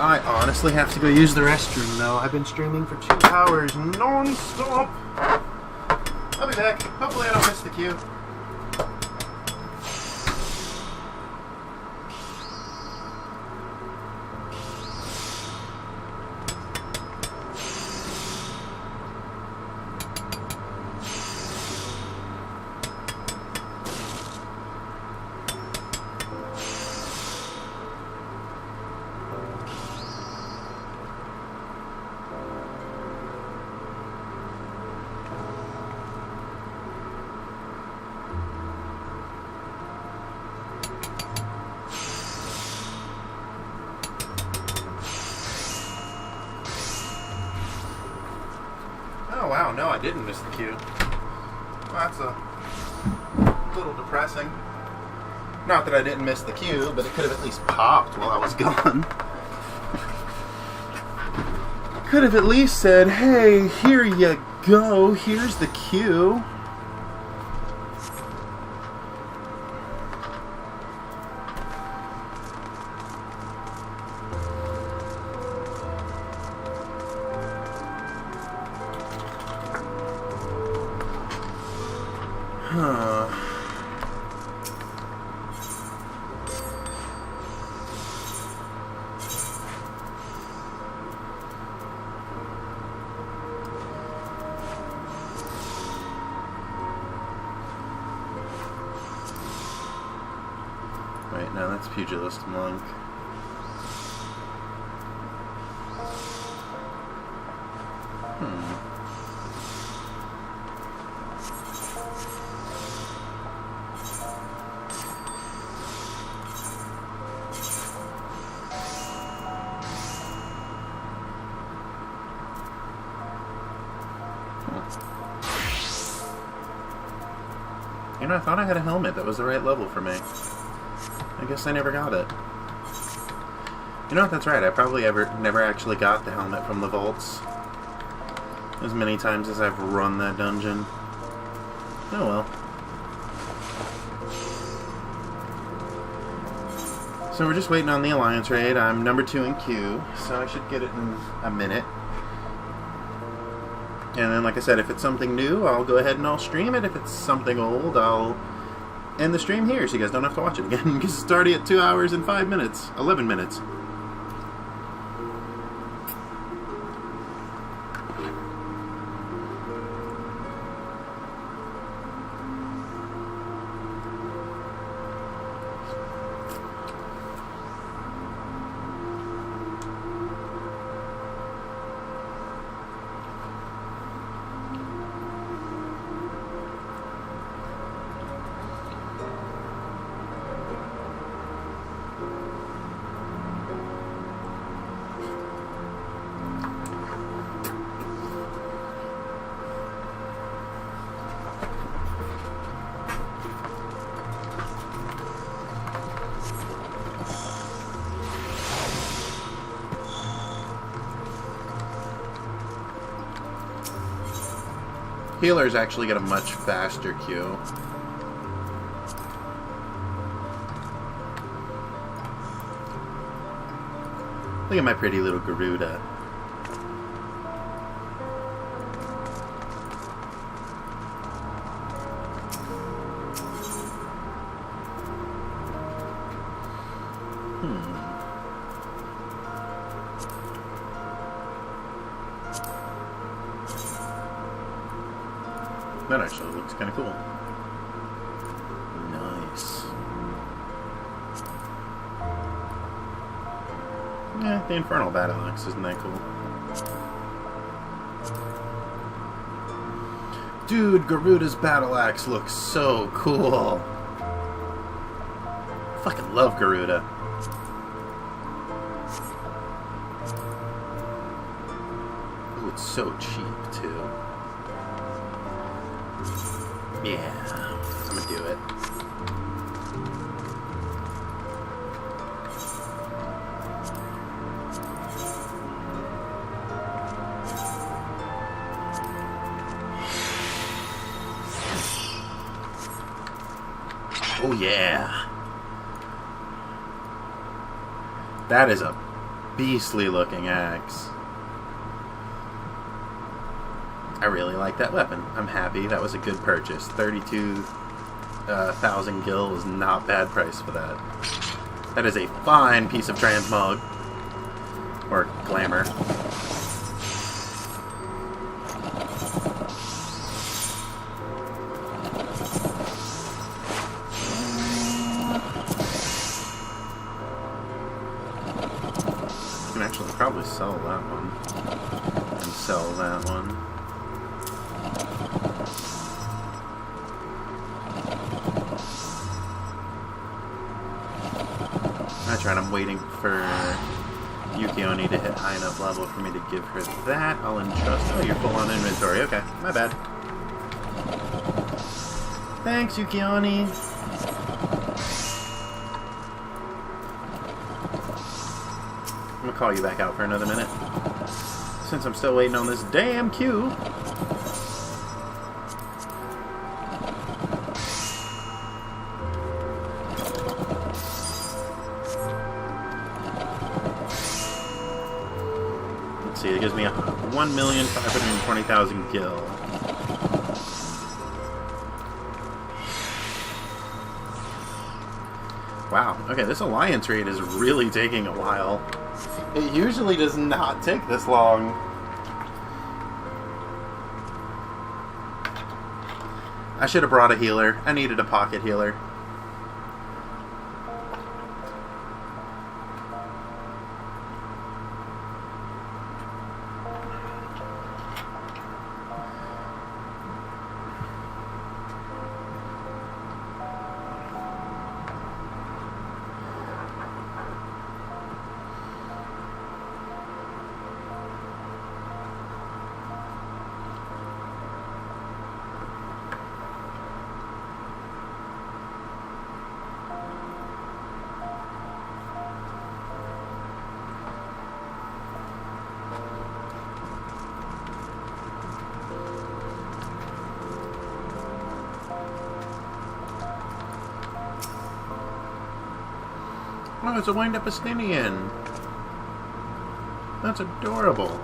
I honestly have to go use the restroom, though. I've been streaming for 2 hours non-stop. I'll be back. Hopefully I don't miss the queue. Oh wow, no, I didn't miss the queue. Well, that's a little depressing. Not that I didn't miss the queue, but it could have at least popped while I was gone. Could have at least said, hey, here you go, here's the queue. Wait, no, that's Pugilist Monk. You know, I thought I had a helmet that was the right level for me. I guess I never got it. You know what, that's right, I probably never actually got the helmet from the vaults. As many times as I've run that dungeon. Oh well. So we're just waiting on the Alliance raid. I'm number 2 in queue, so I should get it in a minute. And then, like I said, if it's something new, I'll go ahead and I'll stream it. If it's something old, I'll end the stream here so you guys don't have to watch it again, because it's already at 2 hours and 5 minutes. 11 minutes. Healers actually get a much faster queue. Look at my pretty little Garuda. That actually looks kind of cool. Nice. Yeah, the Infernal Battle Axe, isn't that cool? Dude, Garuda's Battle Axe looks so cool. Fucking love Garuda. Ooh, it's so cheap, too. Yeah, I'm gonna do it. Oh yeah. That is a beastly looking axe. I really like that weapon. I'm happy. That was a good purchase. 32,000 gil is not bad price for that. That is a fine piece of transmog. Or glamour. You can actually probably sell that one. And sell that one. That's right, I'm waiting for Yukioni to hit high enough level for me to give her that. I'll entrust. Oh, you're full on inventory. Okay, my bad. Thanks, Yukioni. I'm gonna call you back out for another minute. Since I'm still waiting on this damn queue. See, it gives me 1,520,000 gil. Wow, okay, this alliance raid is really taking a while. It usually does not take this long. I should have brought a healer. I needed a pocket healer. Oh, it's a wind-up Estinian. That's adorable.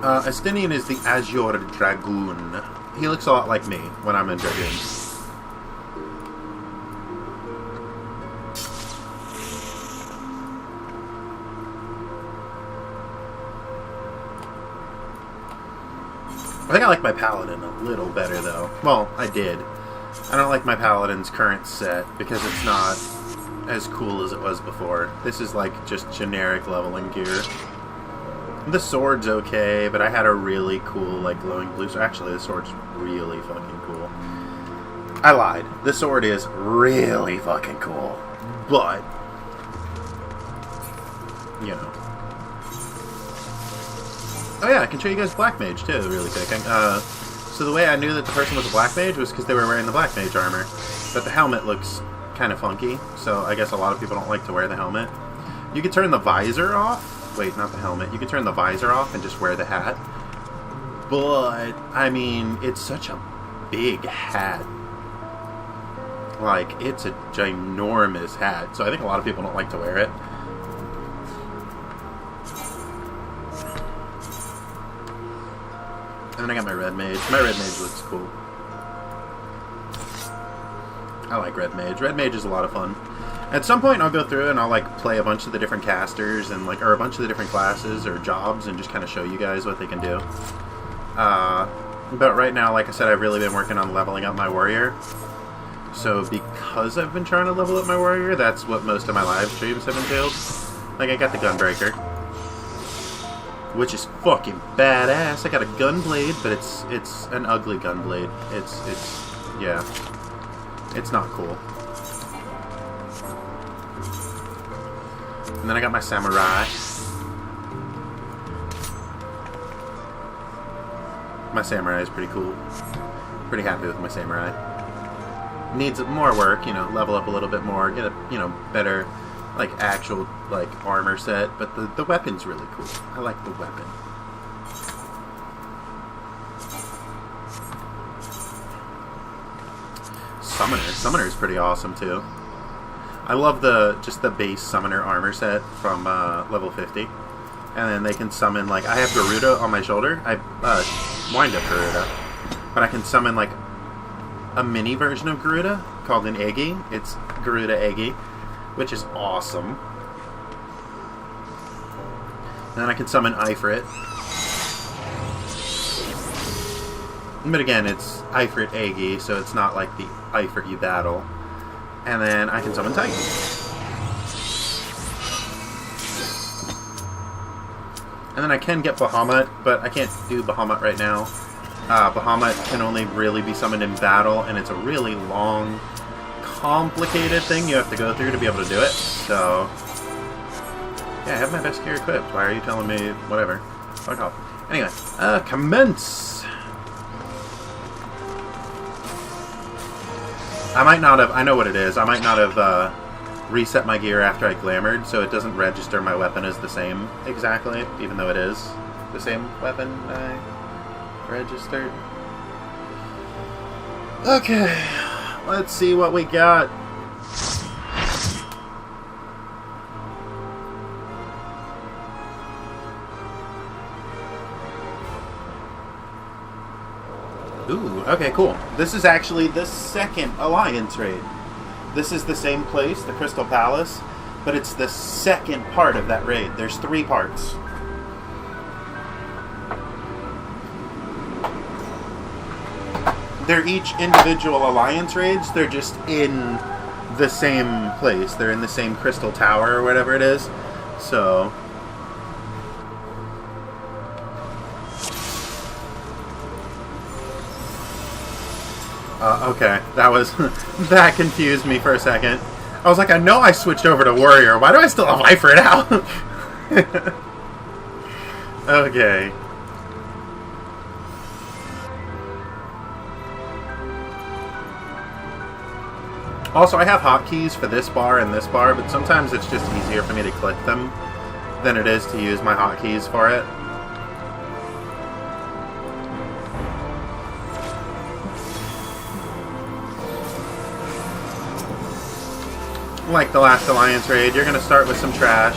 Estinian is the Azure Dragoon. He looks a lot like me when I'm in Dragoon. I think I like my Paladin a little better, though. Well, I did. I don't like my Paladin's current set because it's not as cool as it was before. This is like just generic leveling gear. The sword's okay, but I had a really cool, like, glowing blue sword. Actually, the sword's really fucking cool. I lied. The sword is really fucking cool. But, you know. Oh yeah, I can show you guys Black Mage too, really quick. So the way I knew that the person was a Black Mage was because they were wearing the Black Mage armor. But the helmet looks kind of funky, so I guess a lot of people don't like to wear the helmet. You can turn the visor off. Wait, not the helmet. You can turn the visor off and just wear the hat. But, I mean, it's such a big hat. Like, it's a ginormous hat, so I think a lot of people don't like to wear it. And then I got my Red Mage. My Red Mage looks cool. I like Red Mage. Red Mage is a lot of fun. At some point I'll go through and I'll like play a bunch of the different casters and like, or a bunch of the different classes or jobs and just kind of show you guys what they can do. But right now, like I said, I've really been working on leveling up my warrior. So because I've been trying to level up my warrior, that's what most of my live streams have entailed. Like I got the Gunbreaker, which is fucking badass. I got a Gunblade, but it's an ugly Gunblade. It's yeah, it's not cool. And then I got my Samurai. My Samurai is pretty cool. Pretty happy with my Samurai. Needs more work, you know, level up a little bit more, get a, you know, better, like, actual, like, armor set, but the weapon's really cool. I like the weapon. Summoner is pretty awesome, too. I love just the base summoner armor set from level 50. And then they can summon, like, I have Garuda on my shoulder. I wind up Garuda. But I can summon, like, a mini version of Garuda called an Eggy. It's Garuda Eggy, which is awesome. And then I can summon Ifrit. But again, it's Ifrit Eggy, so it's not like the Ifrit you battle. And then I can summon Titan. And then I can get Bahamut, but I can't do Bahamut right now. Bahamut can only really be summoned in battle, and it's a really long, complicated thing you have to go through to be able to do it. So, yeah, I have my best gear equipped. Why are you telling me whatever? Fuck off. Anyway, commence! I might not have, I know what it is, I might not have reset my gear after I glamored, so it doesn't register my weapon as the same exactly, even though it is the same weapon I registered. Okay, let's see what we got. Ooh, okay, cool. This is actually the second Alliance raid. This is the same place, the Crystal Palace, but it's the second part of that raid. There's 3 parts. They're each individual Alliance raids, they're just in the same place. They're in the same Crystal Tower or whatever it is. So... okay, that was... that confused me for a second. I was like, I know I switched over to Warrior. Why do I still have Ifrit out? Okay. Also, I have hotkeys for this bar and this bar, but sometimes it's just easier for me to click them than it is to use my hotkeys for it. Like the last Alliance raid, you're going to start with some trash.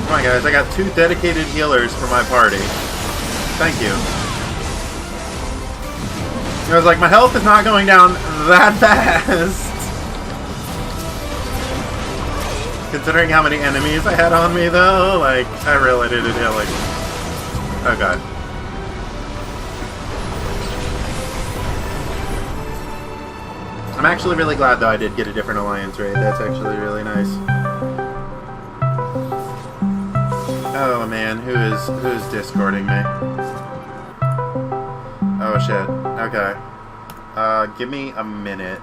Come on guys, I got 2 dedicated healers for my party. Thank you. I was like, my health is not going down that fast. Considering how many enemies I had on me, though, like, I really did it, like... Oh, God. I'm actually really glad, though, I did get a different Alliance raid. That's actually really nice. Oh, man, who is Discording me? Oh shit. Okay. Give me a minute.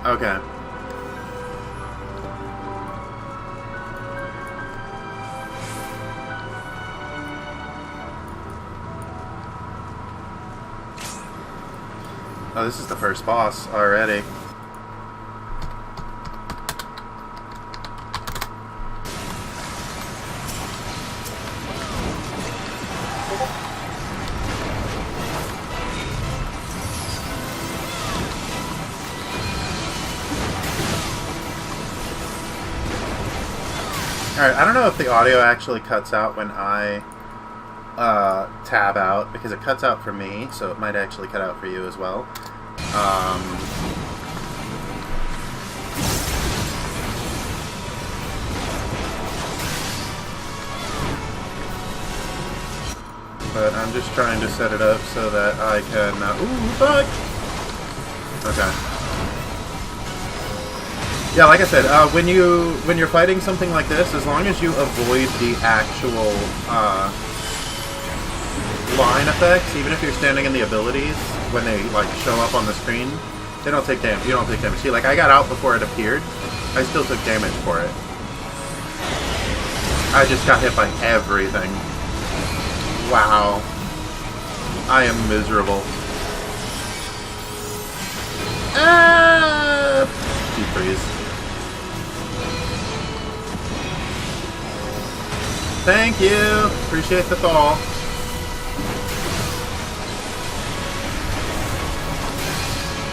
Okay. Oh, this is the first boss already. Alright, I don't know if the audio actually cuts out when I tab out, because it cuts out for me, so it might actually cut out for you as well. But I'm just trying to set it up so that I can... ooh, fuck! Okay. Yeah, like I said, when you're fighting something like this, as long as you avoid the actual line effects, even if you're standing in the abilities, when they like show up on the screen, they don't take damage. You don't take damage. See, like I got out before it appeared, I still took damage for it. I just got hit by everything. Wow. I am miserable. Deep freeze. Thank you! Appreciate the thaw.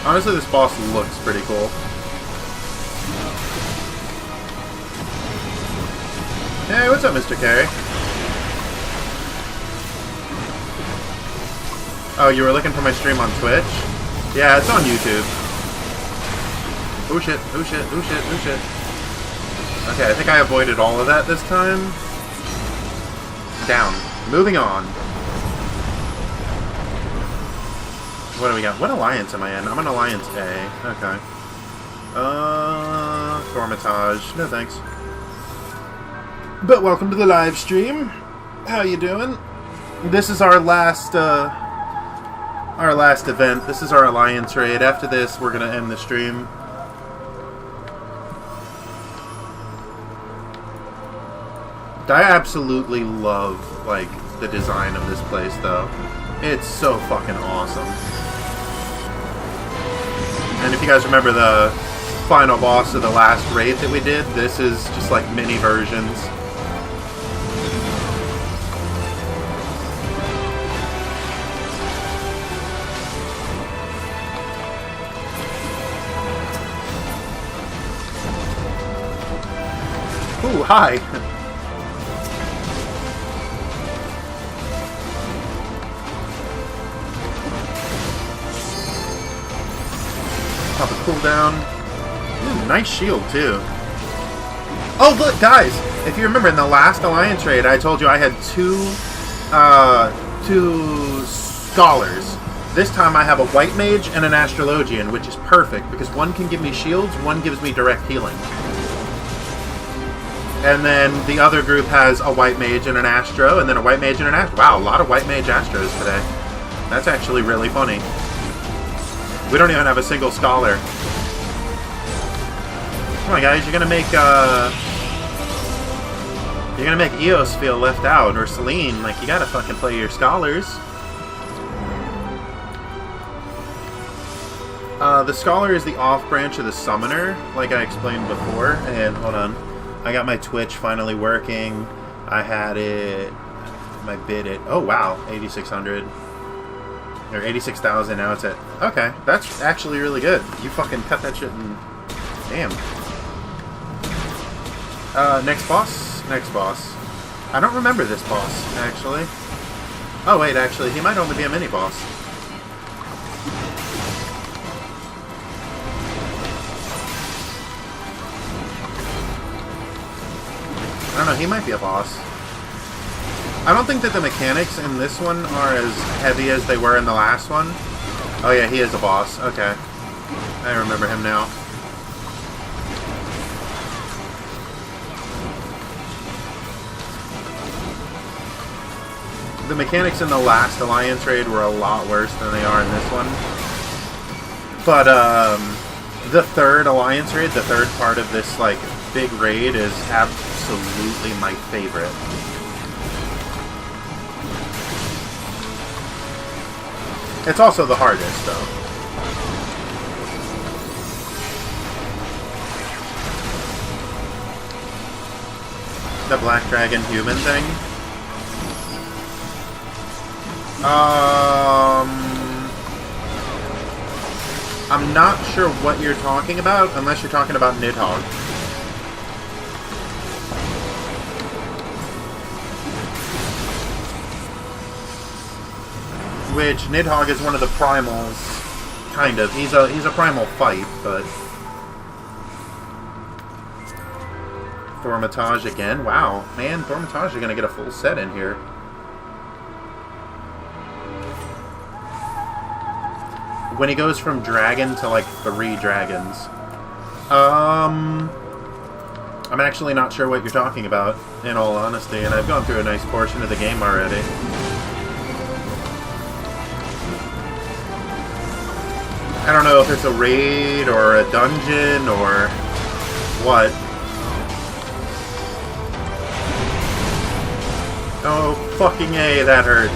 Honestly, this boss looks pretty cool. Hey, what's up, Mr. Carey? Oh, you were looking for my stream on Twitch? Yeah, it's on YouTube. Oh shit, oh shit, oh shit, oh shit. Okay, I think I avoided all of that this time. Down. Moving on. What do we got? What alliance am I in? I'm in Alliance A. Okay. Thaumaturge. No thanks. But welcome to the live stream. How you doing? This is our last event. This is our alliance raid. After this, we're gonna end the stream. I absolutely love, like, the design of this place, though. It's so fucking awesome. And if you guys remember the final boss of the last raid that we did, this is just like mini versions. Ooh, hi! Pop a cooldown. Ooh, nice shield, too. Oh, look, guys! If you remember, in the last Alliance raid, I told you I had two scholars. This time I have a White Mage and an Astrologian, which is perfect, because one can give me shields, one gives me direct healing. And then the other group has a White Mage and an Astro, and then a White Mage and an Astro. Wow, a lot of White Mage Astros today. That's actually really funny. We don't even have a single scholar. Come on, guys, you're gonna make Eos feel left out, or Selene. Like, you gotta fucking play your scholars. The scholar is the off branch of the summoner, like I explained before. And hold on, I got my Twitch finally working. I had it, my bid at, oh wow, 8,600. Or 86,000, now it's at... Okay, that's actually really good. You fucking cut that shit in... Damn. Next boss? Next boss. I don't remember this boss, actually. Oh, wait, actually, he might only be a mini-boss. I don't know, he might be a boss. I don't think that the mechanics in this one are as heavy as they were in the last one. Oh yeah, he is a boss. Okay. I remember him now. The mechanics in the last Alliance raid were a lot worse than they are in this one. But, the third Alliance raid, the third part of this, like, big raid is absolutely my favorite. It's also the hardest, though. The Black Dragon human thing? I'm not sure what you're talking about, unless you're talking about Nidhogg. Which, Nidhogg is one of the primals, kind of. He's a primal fight, but... Thaumaturge again? Wow. Man, Thaumaturge are gonna get a full set in here. When he goes from dragon to, like, 3 dragons. I'm actually not sure what you're talking about, in all honesty, and I've gone through a nice portion of the game already. I don't know if it's a raid or a dungeon or what. Oh, fucking A, that hurt.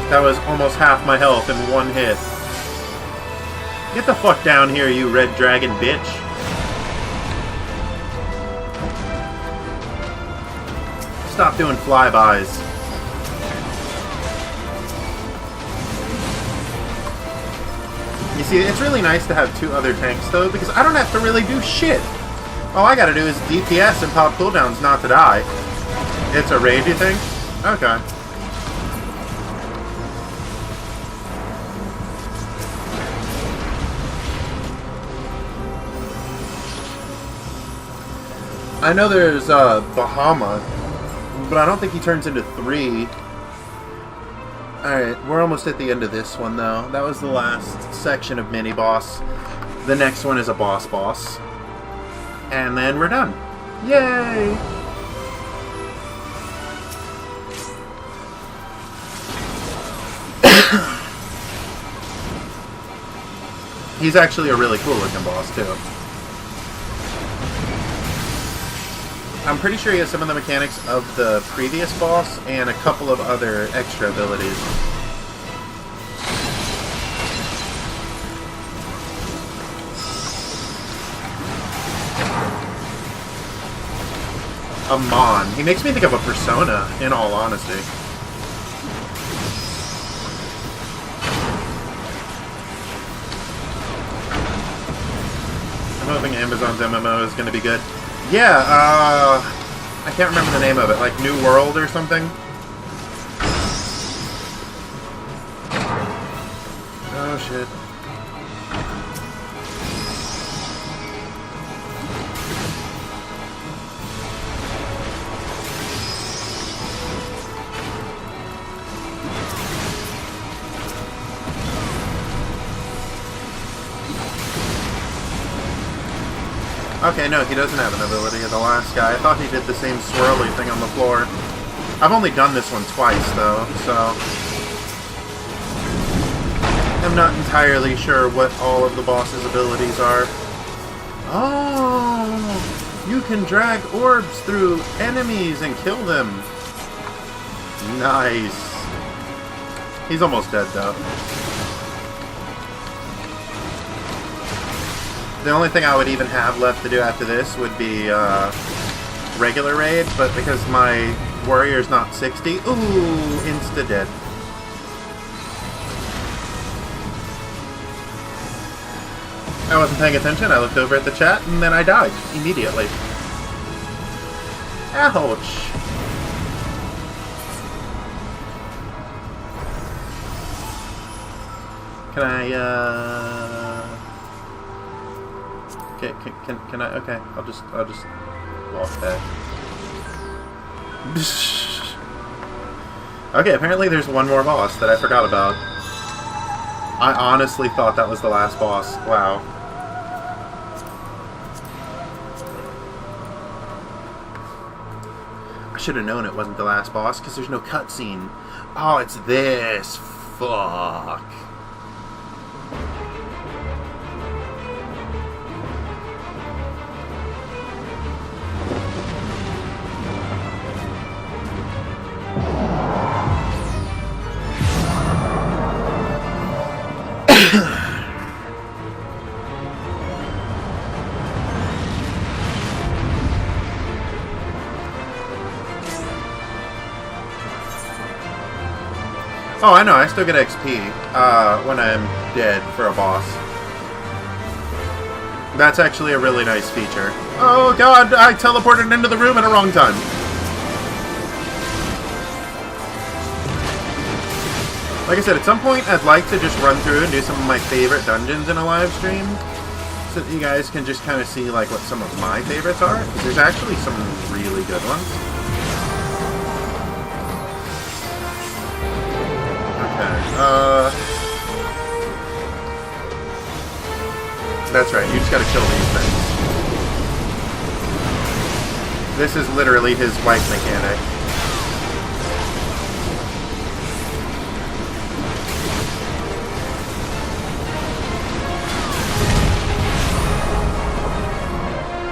That was almost half my health in one hit. Get the fuck down here, you red dragon bitch. Stop doing flybys. You see, it's really nice to have 2 other tanks, though, because I don't have to really do shit. All I gotta do is DPS and pop cooldowns not to die. It's a raid, you think? Okay. I know there's Bahamut, but I don't think he turns into 3. Alright, we're almost at the end of this one, though. That was the last section of mini-boss. The next one is a boss. And then we're done. Yay! He's actually a really cool looking boss, too. I'm pretty sure he has some of the mechanics of the previous boss and a couple of other extra abilities. Amon. He makes me think of a Persona, in all honesty. I'm hoping Amazon's MMO is going to be good. Yeah, I can't remember the name of it, like New World or something? Oh, shit. Okay, no, he doesn't have an ability. The last guy. I thought he did the same swirly thing on the floor. I've only done this one twice, though, so I'm not entirely sure what all of the boss's abilities are. Oh, you can drag orbs through enemies and kill them. Nice. He's almost dead, though. The only thing I would even have left to do after this would be regular raid, but because my warrior's not 60, ooh, insta-dead. I wasn't paying attention, I looked over at the chat, and then I died immediately. Ouch. Can I, Okay, can I? Okay, I'll just walk back. Okay, apparently there's one more boss that I forgot about. I honestly thought that was the last boss. Wow. I should have known it wasn't the last boss because there's no cutscene. Oh, it's this. Fuck. Oh, I know, I still get XP when I'm dead for a boss. That's actually a really nice feature. Oh god, I teleported into the room at the wrong time. Like I said, at some point I'd like to just run through and do some of my favorite dungeons in a live stream, so that you guys can just kind of see like what some of my favorites are. There's actually some really good ones. That's right, you just gotta kill these things. This is literally his wipe mechanic.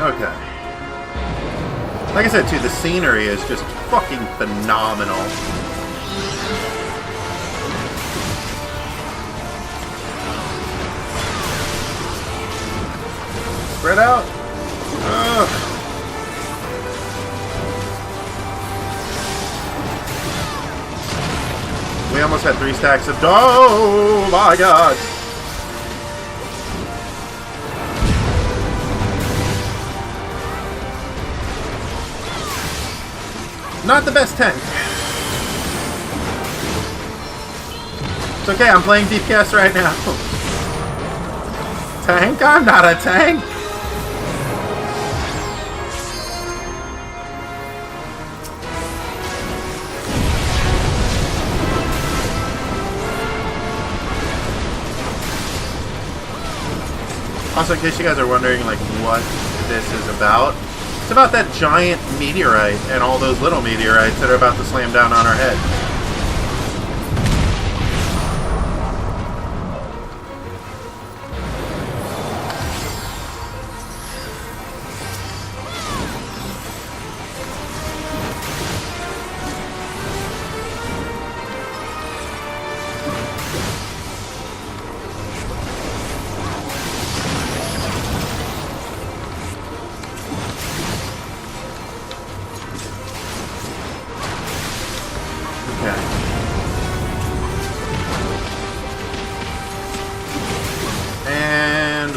Okay. Like I said, too, the scenery is just fucking phenomenal. Spread out. Ugh. We almost had 3 stacks of... Oh my god! Not the best tank. It's okay, I'm playing DPS right now. Tank? I'm not a tank! Also, in case you guys are wondering, like, what this is about, it's about that giant meteorite and all those little meteorites that are about to slam down on our head.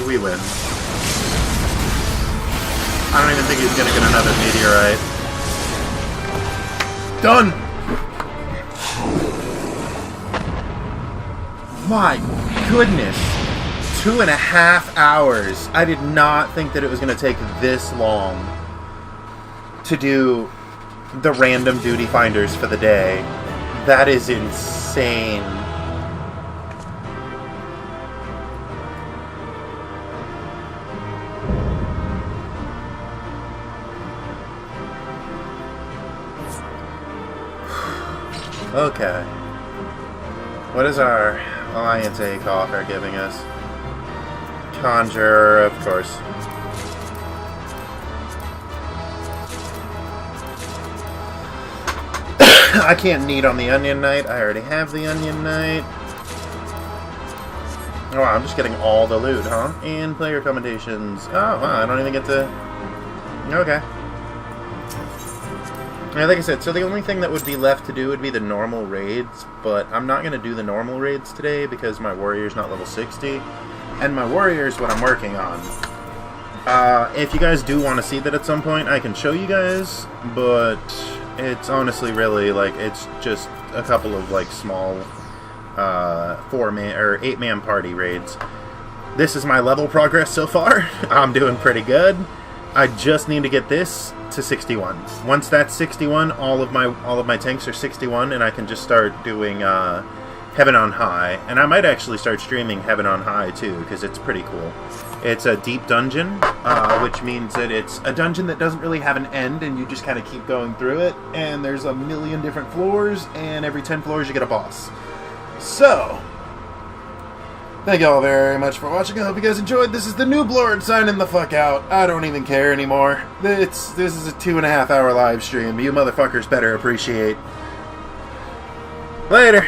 We win. I don't even think he's gonna get another meteorite. Done! My goodness! 2.5 hours. I did not think that it was gonna take this long to do the random duty finders for the day. That is insane. Okay. What is our Alliance A offer giving us? Conjure, of course. I can't need on the Onion Knight. I already have the Onion Knight. Oh wow, I'm just getting all the loot, huh? And player commendations. Oh wow, I don't even get to... Okay. Yeah, like I said, so the only thing that would be left to do would be the normal raids, but I'm not going to do the normal raids today because my warrior's not level 60, and my warrior is what I'm working on. If you guys do want to see that at some point, I can show you guys, but it's honestly really, like, it's just a couple of, like, small 4-man or 8-man party raids. This is my level progress so far. I'm doing pretty good. I just need to get this to 61. Once that's 61, all of my tanks are 61, and I can just start doing Heaven on High. And I might actually start streaming Heaven on High too, because it's pretty cool. It's a deep dungeon, which means that it's a dungeon that doesn't really have an end, and you just kind of keep going through it. And there's a million different floors, and every 10 floors you get a boss. So, thank you all very much for watching. I hope you guys enjoyed. This is the Noob Lord signing the fuck out. I don't even care anymore. This is a 2.5 hour live stream. You motherfuckers better appreciate. Later.